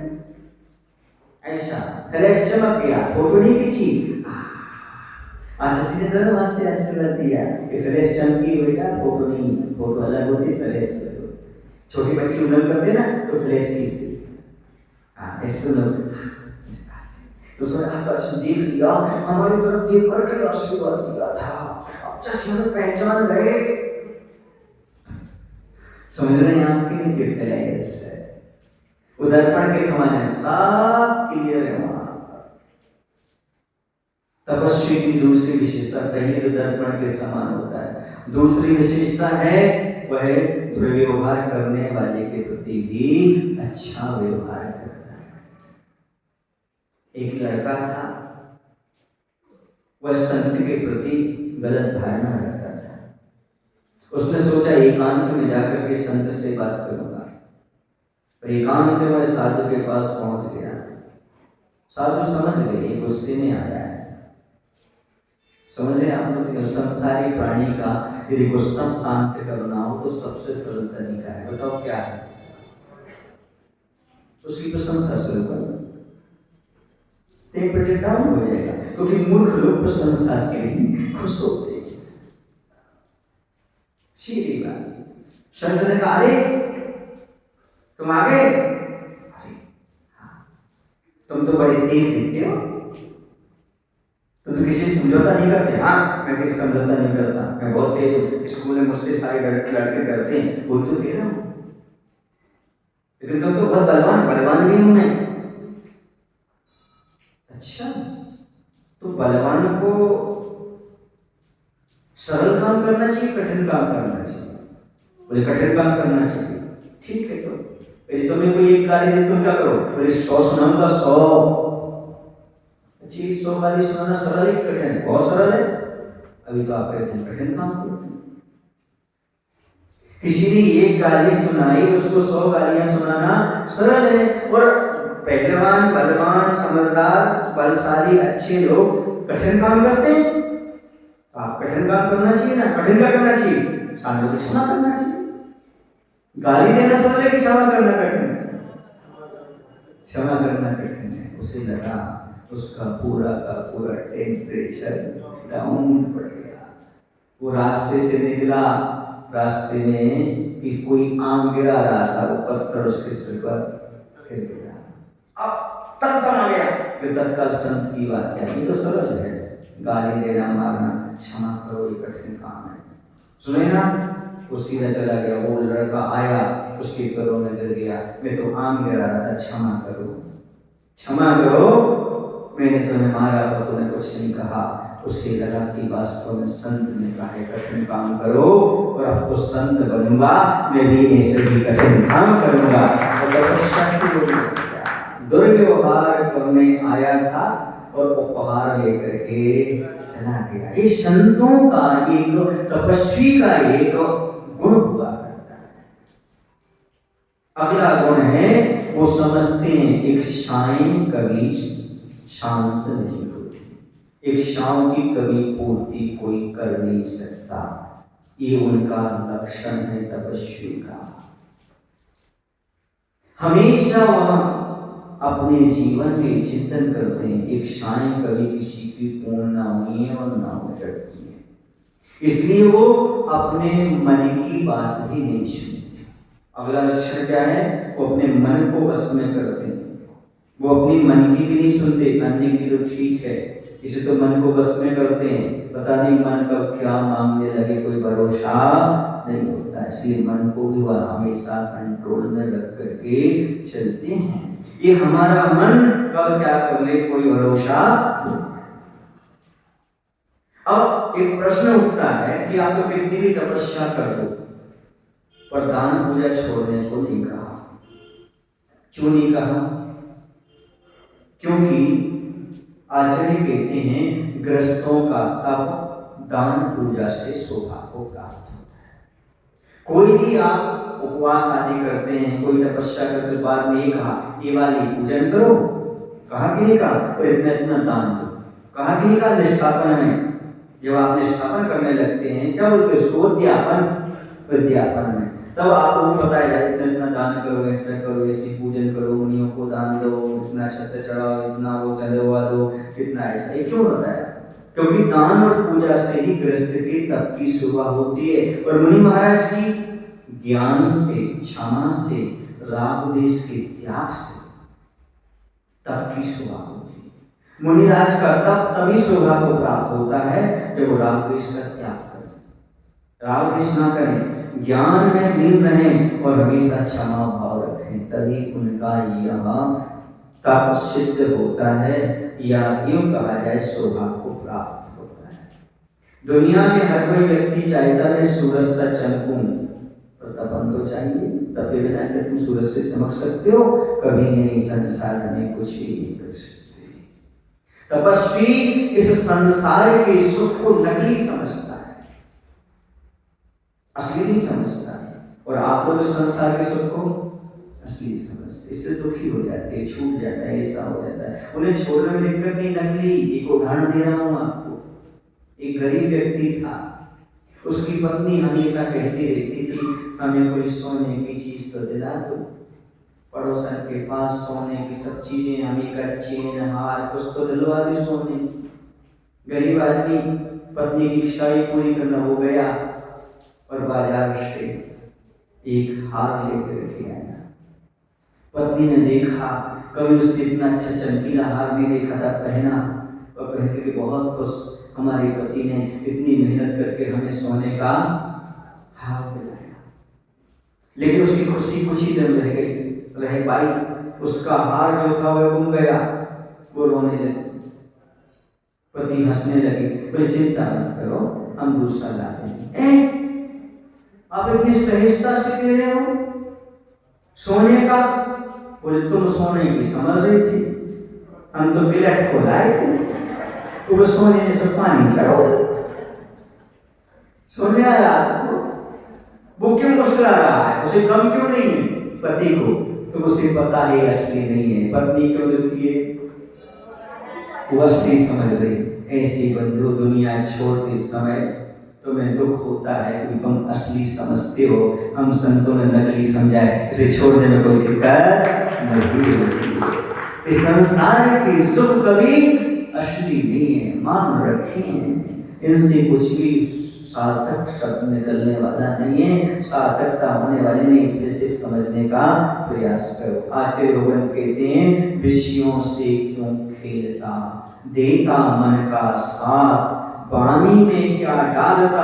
ऐसा फ्लैश चमक गया, फोटो नहीं खींची, आज सीधे दोनों वास्ते आशीर्वाद दिया कि फ्लैश चमकी बेटा, फोटो नहीं, फोटो अलग होती, फ्लैश करो। छोटी बच्ची उड़न करते ना तो फ्लैश खींचती, हाँ इसको लोग तो सर आप तो देख लिया, हमारी तरफ देख करके आशीर्वाद दिया था, अब जैसे हमें पहचान गए। समझ रहे हैं आपके लिए गिफ्ट है, उदर्पण के समान है, सब क्लियर है। वहां तपस्वी की दूसरी विशेषता, पहले तो दर्पण के समान होता है, दूसरी विशेषता है वह व्यवहार करने वाले के प्रति भी अच्छा व्यवहार करता है। एक लड़का था, वह संत के प्रति गलत धारणा रखता था। उसने सोचा एकांत में जाकर के संत से बात करूंगा। एकांत में साधु के पास पहुंच गया। साधु समझ गए गुस्से में आया है। समझे आप लोग? संसारी प्राणी का यदि गुस्सा शांत करना हो तो सबसे सरल तरीका है, बताओ क्या है? उसकी प्रशंसा शुरू करो, टेम्परेचर डाउन हो जाएगा। क्योंकि मूर्ख लोग प्रशंसा से ही खुश होते हैं। सीधी बात। संत ने कहा, अरे तुम आ गए, तुम तो बड़े तेज दिखते हो, तुम तो किसी से समझौता नहीं करते। हाँ मैं किसी समझौता नहीं करता, मैं बहुत तेज हूँ, स्कूल में मुझसे सारे लड़के डरते हैं, बोल तो दे रहा हूँ, लेकिन तुम तो बहुत बलवान भी हूं मैं। अच्छा, तो बलवान को सरल काम करना चाहिए, कठिन काम करना चाहिए? बोले कठिन काम करना चाहिए। ठीक है, तो यदि तुम्हें कोई एक गाली दे तुम क्या करो? बोले 100 सुनाऊंगा, 100। 100 गाली सुनाना सरल है कठिन? बहुत सरल है। अभी तो आप कहते हैं कठिन काम करते हैं। किसी ने एक गाली सुनाई, उसको 100 गालियां सुनाना सरल है। और पहलवान, बलवान, समझदार, बलशाली, अच्छे लोग कठिन काम करते हैं। आप कठिन काम करना चाहिए ना, कठिन क्या करना चाहिए? साधु को क्षमा करना चाहिए। गाली देना सरल है कि क्षमा करना कठिन? क्षमा करना कठिन है। उसे लगा उसका पूरा का पूरा टेम्परेचर डाउन पड़ गया। वो रास्ते से निकला, रास्ते में कि कोई आम गिरा रहा था, वो पत्थर उसके सिर पर गिर गया। अब तत्काल आ गया, फिर तत्काल संत की बात क्या? ये तो सरल है, गाली देना, मारना, क्षमा करो ये कठिन काम है। सुने ना, वो सीधा चला गया। वो लड़का आया, उसके पैरों में गिर गया, मैं तो आम गिरा रहा था, क्षमा करो, क्षमा करो, मैंने तुम्हें मारा पर तूने कुछ नहीं कहा। उसे लगा कि वास्तव में संत ने कहा है कठिन काम करो, और अब तो संत बनूंगा, मैं भी ऐसे ही कठिन काम करूंगा। और तपस्या की दुर्व्यवहार करने आया था और उपहार लेकर के चला गया। ये संतों का एक, तपस्वी का एक गुण हुआ करता है। अगला गुण है, वो समझते हैं एक शाम कभी शांत नहीं होती, एक शाम की कभी पूर्ति कोई कर नहीं सकता। ये उनका लक्षण है तपस्वी का। हमेशा वह अपने जीवन में चिंतन करते हैं एक शाम कभी किसी की पूर्ण ना हुई है और ना हो सकती है, इसलिए वो अपने मन की बात भी नहीं सुनते। अगला लक्षण क्या है, वो अपने मन को वश में करते हैं, वो अपनी मन की भी नहीं सुनते, अन्य की तो ठीक है, इसे तो मन को वश में करते हैं, पता नहीं मन कब क्या मांगने लगे, कोई भरोसा नहीं होता, इसलिए मन को भी वह हमेशा कंट्रोल में रख करके चलते हैं। ये हमारा मन कब क्या कर ले कोई भरोसा। अब एक प्रश्न उठता है कि आप लोग कितनी भी तपस्या कर दो पर दान पूजा छोड़ने को नहीं कहा। क्यों नहीं कहा? क्योंकि आचार्य कहते हैं ग्रस्तों का तप दान पूजा से शोभा को प्राप्त होता है। कोई भी आप उपवास आदि करते हैं, कोई तपस्या करते बाद में कहा ये वाली पूजन करो, कहा कि नहीं कहा, और इतना इतना दान दो, कहा कि नहीं कहा। निष्ठापन में जब आप निष्ठापन करने लगते हैं, क्या बोलते हैं उसको, विद्यापन में, तब आपको बताया जाए इतना इतना दान करो, ऐसा करो, ऐसी पूजन करो, मुनियों को दान दो, इतना छत्र चढ़ाओ, इतना वो चंदवा दो, इतना ऐसा। ये क्यों बताया? क्योंकि दान और पूजा से ही गृहस्थ के तप की शुरुआत होती है। और मुनि महाराज की ज्ञान से, क्षमा से, राग देश के त्याग से तप की शुरुआत होती है। मुनिराज का तप तभी शोभा को प्राप्त होता है जब वो राग देश का त्याग करें, राग देश ना करें, ज्ञान में लीन रहें और हमेशा क्षमा भाव रखें, तभी उनका यह तप सिद्ध होता है, या यूं कहा जाए शोभा को प्राप्त होता है। दुनिया में हर कोई व्यक्ति चाहता है सूरज सा चमकूं, पर तपन तो चाहिए, तपे बिना क्या तुम सूरज से चमक सकते हो? कभी नहीं, संसार में कुछ भी नहीं कर सकते। तपस्वी इस संसार के सुख को नकली समझता है, असली नहीं समझता है। और आप लोग इस संसार के सुख को असली समझते, इससे दुखी हो जाते हैं, छूट जाता है, ऐसा हो जाता है। उन्हें छोड़ने में दिक्कत नहीं, नकली। एक उदाहरण दे रहा हूं आपको। एक गरीब व्यक्ति था, उसकी पत्नी हमेशा कहती रहती थी हमें कोई सोने की चीज तो दिला दो। पड़ोसन के पास सोने की सब चीजें, हमें का चेन हार कुछ तो दिलवा दो सोने की। गरीब आदमी पत्नी की इच्छा पूरी करना हो गया और बाजार से एक हार लेकर के आया। पत्नी ने देखा, कभी उसने इतना अच्छा चमकीला हार नहीं देखा था पहना, और पहन के बहुत खुश, हमारे पति ने इतनी मेहनत करके हमें सोने का हार दिलाया। लेकिन उसकी खुशी कुछ ही दिन रह पाई, उसका हार जो था वह गुम गया, वो रोने लगी। पति हंसने लगे, बोले चिंता मत करो, हम दूसरा ला देंगे। आप इतनी सहजता से दे रहे हो सोने का? बोले तुम सोने की समझ रही थी, हम तो बिलेट को लाए थे, तो सोने में से पानी चढ़ो। सोने आया वो क्यों मुस्कुरा रहा है, उसे गम क्यों नहीं है पति को? तो उसे पता है असली नहीं है। पत्नी क्यों दुखी है? वो असली समझ रही। ऐसी बंधु दुनिया छोड़ते समय तुम्हें दुख होता है कि तुम असली समझते हो, हम संतों ने नकली समझाए, इसे छोड़ने में कोई दिक्कत नहीं होती। इस संसार की सुख कभी असली नहीं है, मान रखें। इनसे कुछ भी सार्थक शब्द निकलने वाला नहीं है, सार्थकता होने वाली नहीं, इसलिए से समझने का प्रयास करो। आचार्य रोगन कहते हैं विषयों से क्यों खेलता, देता मन का साथ, बामी में क्या डालता,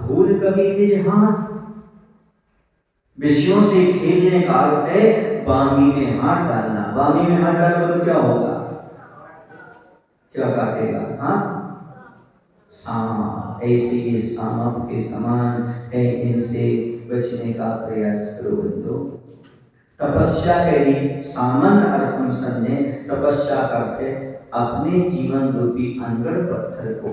भूल कभी निज हाथ। विषयों से खेलने का अर्थ है बामी में हाथ डालना। बामी में हाथ डालना तो क्या होगा? क्या काटेगा? हाँ, ऐसे ये सांप के समान है, इनसे बचने का प्रयास करो बंदो। तपस्या के लिए सामान्य अर्थ हम समझे, तपस्या करते अपने जीवन रूपी अंगर पत्थर को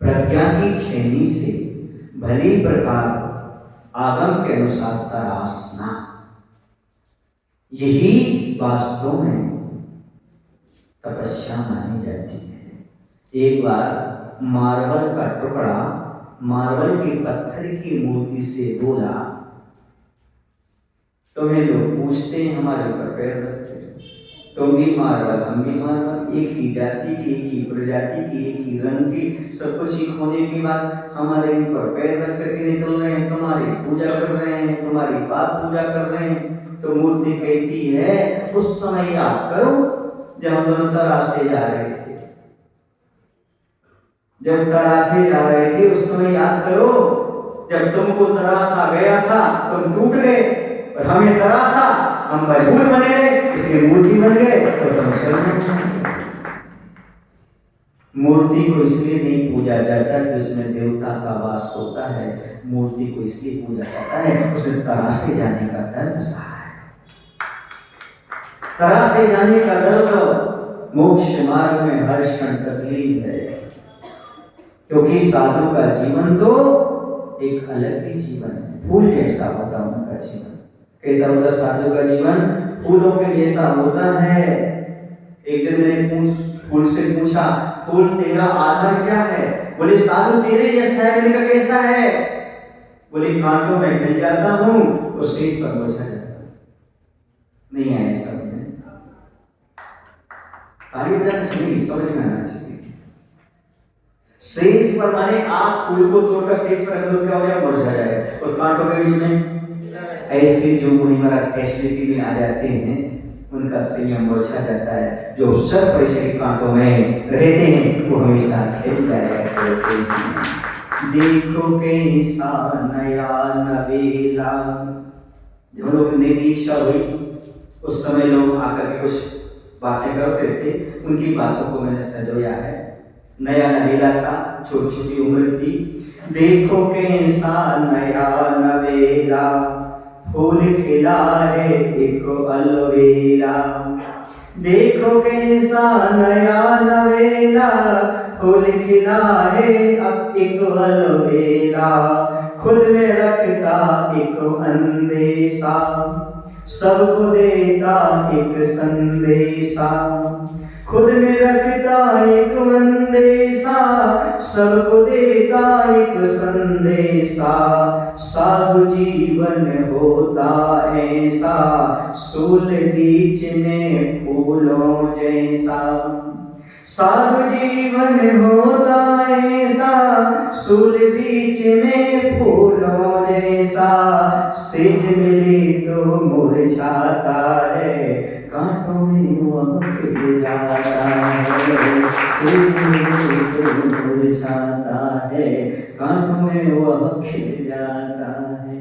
प्रज्ञा की छेनी से भली प्रकार आगम के अनुसार तराशना, यही वास्तव में तपस्या मानी जाती है। एक बार मार्बल का टुकड़ा मार्बल के पत्थर की मूर्ति से बोला, तुम्हें लोग पूछते हैं हमारे ऊपर पैर रखते, तुम भी मार्बल हम भी मार्बल, एक ही जाति की, एक ही प्रजाति की, एक ही रंग की, सब कुछ एक होने के बाद हमारे ऊपर पैर रख करके निकल रहे हैं, तुम्हारी पूजा कर रहे हैं, तुम्हारी बात पूजा कर रहे हैं। तो मूर्ति कहती है उस समय याद करो जब हम दोनों तराशे जा रहे थे, जब तराशे जा रहे थे उस समय याद करो, जब तुमको तराशा गया था तुम टूट गए और हमें तराशा, हम मजबूर बने इसलिए मूर्ति बन गए। तो तुम मूर्ति को इसलिए नहीं पूजा जाता कि उसमें देवता का वास होता है, मूर्ति को इसलिए पूजा जाता है उसमें तराशे जाने का दर्द सहा है। तराशे जाने का दर्द मोक्ष मार्ग में हर क्षण तकलीफ है, क्योंकि साधु का जीवन तो एक अलग ही जीवन है। फूल कैसा होता उनका जीवन, कैसा होता साधु का जीवन, फूलों के जैसा होता है। एक दिन मैंने फूल से पूछा, फूल तेरा आधार क्या है? बोले साधु तेरे जैसा है। मैंने कहा कैसा है? बोले कांटों में खिल जाता हूँ और शेष पर मुरझा जाता हूँ। नहीं आया समझ में, समझ में आना चाहिए। सेज पर माने आप फूल को तोड़कर सेज पर रख दो, क्या हो जाए? मुरझा जाए। और कांटों के बीच में ऐसे जो मुनि महाराज फैसिलिटी में आ जाते हैं उनका संयम मुरझा जाता है। जो सर परिचय कांटों में रहते हैं वो हमेशा खिल जाया करते हैं। देखो कैसा नया नवेला, जब हम लोग नई दीक्षा हुई उस समय लोग आकर के कुछ बातें करते थे, उनकी बातों को मैंने संजोया है। नया नवेला था, छोटी छोटी उम्र थी। देखो कैसा नया नवेला, फूल खिला है एक अलवेला। देखो कैसा नया नवेला, फूल खिला है अब एक अलवेला। खुद में रखता एक अंदेशा, सबको देता एक संदेशा। खुद में रखता एक संदेशा, सबको देता एक संदेशा। साधु जीवन होता ऐसा, सूल बीच में फूलों जैसा। साधु जीवन होता ऐसा, सूल बीच में फूलों जैसा। सेज मिले तो मुरझाता है, कांटों में वह खिल जाता है। सेज मिले तो मुरझाता है, कांटों में वह खिल जाता है।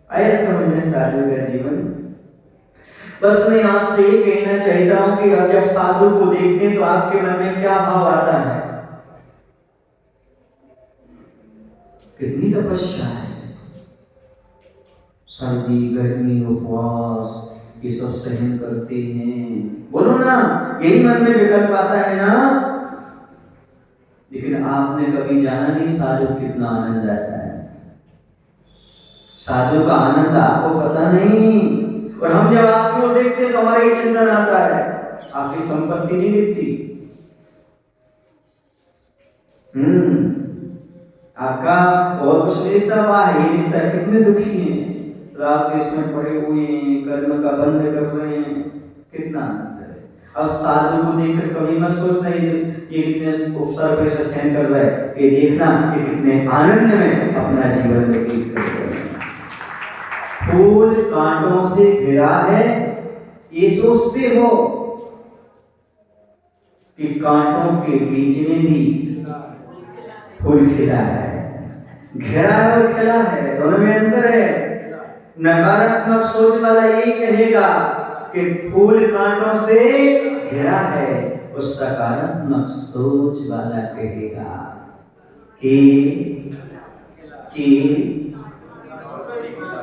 आया समझ में साधु का जीवन? बस मैं आपसे ये कहना चाहता हूं कि अब जब साधु को देखते हैं तो आपके मन में क्या भाव आता है? कितनी तपस्या है, सर्दी गर्मी उपवास ये सब सहन करते हैं। बोलो ना, यही मन में विकल्प आता है ना। लेकिन आपने कभी जाना नहीं साधु कितना आनंद आता है। साधु का आनंद आपको पता नहीं। और हम जब आपको देखते तो हमारा ये चिंतन आता है, आपकी संपत्ति नहीं दिखती, आपका और कुछ नहीं दिखता, वाह ये दिखता है। कितने दुखी हैं, रात के इसमें पड़े हुए हैं, कर्म का बंद कर रहे हैं, कितना आनंद है। अब साधु को देखकर कभी मत सोचना ये कितने उपसर्ग पे से सहन कर रहा है, ये देखना ये कितने आनंद में अपना जीवन व्यतीत कर रहे हैं। फूल कांटों से घिरा है, ये सोचते हो कि कांटों के बीच में भी फूल खिला है। घेरा है और खिला है, दोनों में अंतर है। नकारात्मक सोच वाला यही कहेगा कि फूल कांटों से घिरा है, उस सकारात्मक सोच वाला कहेगा कि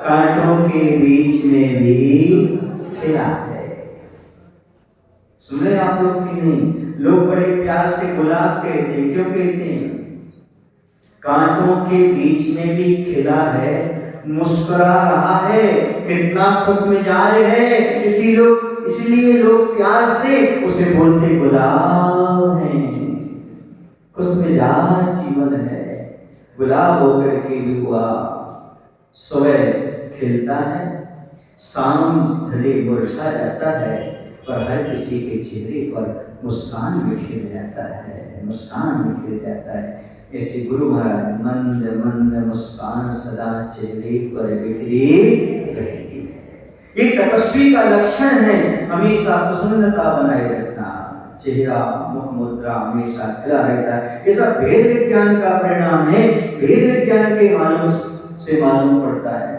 कांटों के बीच में भी खिला है। सुन रहे आप लोग कि नहीं? लोग बड़े प्यार से गुलाब कहते हैं, क्यों कहते हैं? कांटों के बीच में भी खिला है, मुस्कुरा रहा है, कितना खुशमिजाज है, इसलिए लोग प्यार से उसे बोलते गुलाब है। खुशमिजाज जीवन है, गुलाब होकर के भी हुआ सुबह खिलता है, शाम ढले मुरझा जाता है, पर हर किसी के चेहरे पर मुस्कान बिखर जाता है, मुस्कान बिखर जाता है। ऐसे गुरु महाराज मंद मंद मुस्कान सदा चेहरे पर बिखरी रहती है। एक तपस्वी का लक्षण है हमेशा प्रसन्नता बनाए रखना, चेहरा मुख मुद्रा हमेशा खिला रहता है। ये सब भेद विज्ञान का परिणाम है। भेद विज्ञान के मालूम पड़ता है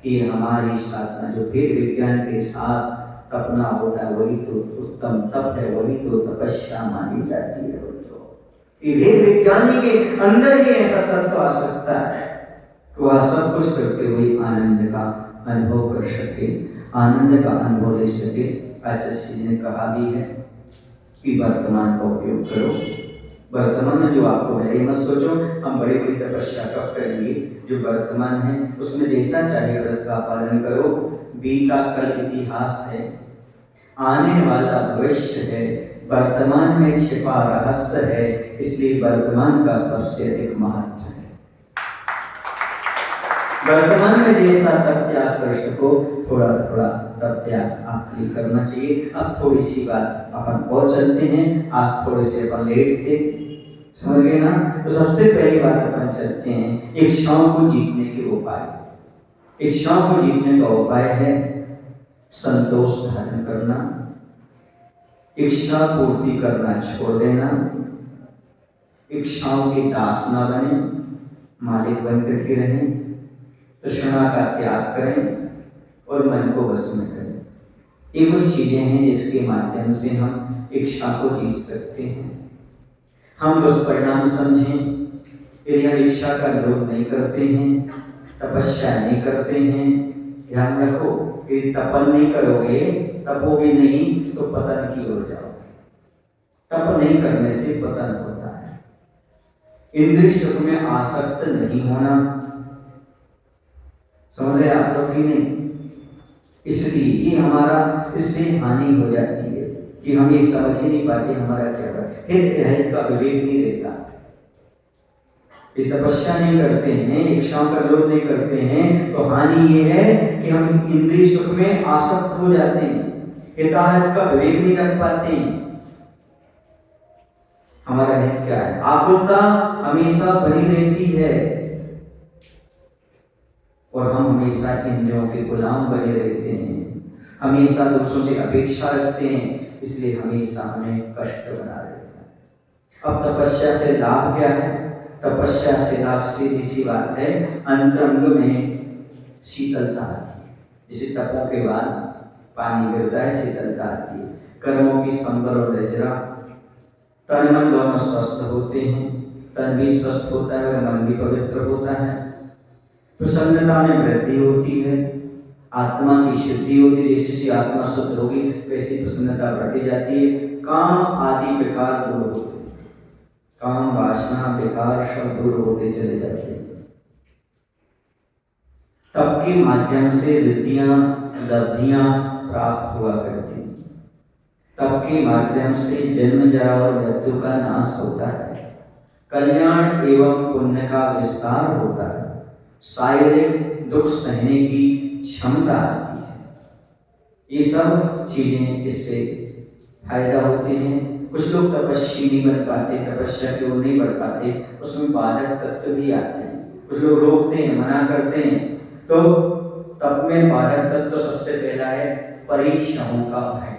कि हमारी साधना जो भेद विज्ञान के साथ तपना होता है वही तो उत्तम तप है, वही तो तपस्या मानी जाती है। ये भेद विज्ञानी के अंदर ही ऐसा तत्व आ सकता है कि वह सब कुछ करते हुए आनंद का अनुभव कर सके, आनंद का अनुभव ले सके। आचार्य ने कहा भी है कि वर्तमान का उपयोग करो। वर्तमान में जो आपको मिले, मत सोचो हम बड़ी बड़ी तपस्या कब करेंगे। जो वर्तमान है उसमें जैसा चाहे व्रत का पालन करो। बीता कल इतिहास है, आने वाला भविष्य है, वर्तमान में छिपा रहस्य है, इसलिए वर्तमान का सबसे अधिक महत्व है। वर्तमान में जैसा तप त्याग कर सको, थोड़ा थोड़ा तप त्याग आपके लिए करना चाहिए। अब थोड़ी सी बात अपन और चलते हैं, आज थोड़े से अपन लेट थे, समझ गए ना? तो सबसे पहली बात अपन चलते हैं इच्छाओं को जीतने के उपाय। इच्छाओं को जीतने का उपाय है संतोष धारण करना, इच्छा पूर्ति करना छोड़ देना, इच्छाओं के दास न बने, मालिक बन करके रहें, तृष्णा का त्याग करें और मन को वश में करें। ये कुछ चीजें हैं जिसके माध्यम से हम इच्छा को जीत सकते हैं। हम दुष्परिणाम समझें, यदि हम इच्छा का विरोध नहीं करते हैं, तपस्या नहीं करते हैं, ध्यान रखो कि तपन नहीं करोगे, तपोगे नहीं तो पतन की ओर जाओगे। तप नहीं करने से पतन होता है। इंद्रिय सुख में आसक्त नहीं होना, समझ रहे आप लोग कि नहीं? इसलिए ये हमारा इससे हानि हो जाती है कि हम ये समझ ही नहीं पाते हमारा क्या है। हित का विवेक नहीं रहता। ये तपस्या नहीं करते हैं, इच्छाओं का विरोध नहीं करते हैं, तो हानि ये है कि हम इंद्रिय सुख में आसक्त हो जाते हैं, हिताहित का विवेक नहीं रख पाते हैं। हमारा हित क्या है? आकुलता हमेशा बनी रहती है और हम हमेशा इंद्रियों के गुलाम बने रहते हैं, हमेशा दूसरों से अपेक्षा रखते हैं, इसलिए हमेशा हमें कष्ट बना रहता है। अब तपस्या से लाभ क्या है? तपस्या से लाभ सीधी सी बात है, अंतरंग में शीतलता आती है। जैसे तपों के बाद पानी गिरता है, शीतलता आती है। कर्मों की संबर और रजरा, तन मन दोनों स्वस्थ होते हैं, तन भी स्वस्थ होता है और मन भी पवित्र होता है। प्रसन्नता में वृद्धि होती है, आत्मा की शुद्धि होती है। जैसे आत्मा शुद्ध होगी वैसी प्रसन्नता बढ़ती जाती है। काम आदि विकार दूर होते हैं, काम वासना विकार सब दूर होते चले जाते हैं। तप के माध्यम से रिद्धियां लब्धियां प्राप्त हुआ करती। तप के माध्यम से जन्म जरा और मृत्यु का नाश होता है, कल्याण एवं पुण्य का विस्तार होता है, शारीरिक दुख सहने की क्षमता आती है। ये सब चीजें इससे फायदा होते हैं। कुछ लोग तपस्वी नहीं बन पाते, तपस्या की ओर नहीं बढ़ पाते, उसमें बाधक तत्व भी आते हैं। कुछ लोग रोकते हैं, मना करते हैं। तो तप में बाधक तत्व सबसे पहला है परिश्रमों का भय।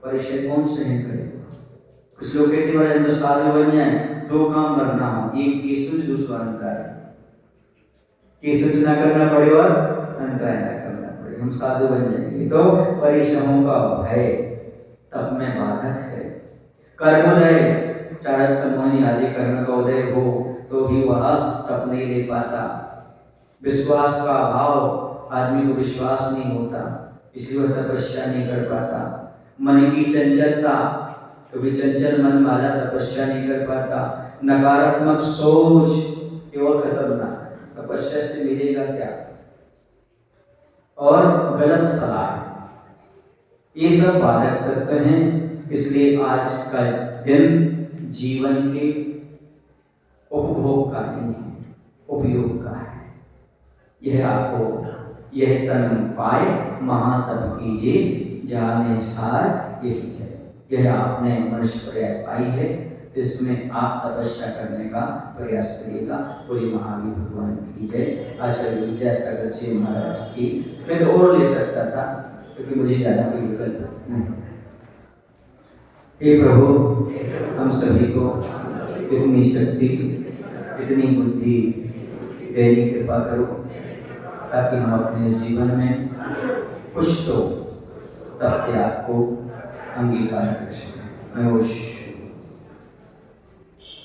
परिश्रम कौन सहन करेगा? कुछ लोग कहते हैं तो साधु बन जाए, दो काम करना हो, एक केसुच दूसरा अंतराय। केसुच ना करना पड़े और अंतराय ना करना पड़े, हम साधु बन जाएंगे। तो परिश्रमों का भय तप में बाधक है। कर्मोदय चारक तमोहनी आदि कर्म का उदय हो तो भी वह तप नहीं ले पाता। विश्वास का अभाव, आदमी को विश्वास नहीं होता, इसलिए वह तपस्या नहीं कर पाता। मन की चंचलता, कभी चंचल मन वाला तपस्या नहीं कर पाता। नकारात्मक सोच केवल खतरनाक, तपस्या से मिलेगा क्या? और गलत सलाह, ये सब बाधक तत्व हैं। इसलिए आज का दिन जीवन के उपभोग का नहीं है, उपयोग का है। यह आपको यह तन पाए महातप कीजिए, जाने सार यही है। यह आपने मनुष्य पर्याय पाई है, इसमें आप तपस्या करने का प्रयास करिएगा। पूरी महावीर भगवान की जय। आचार्य विद्यासागर जी महाराज की। मैं तो और ले सकता था क्योंकि मुझे ज्यादा कोई विकल्प नहीं। हे प्रभु, हम सभी को इतनी शक्ति, इतनी बुद्धि देने की कृपा करो ताकि हम अपने जीवन में कुछ तो तप त्याग को अंगीकार कर सकें।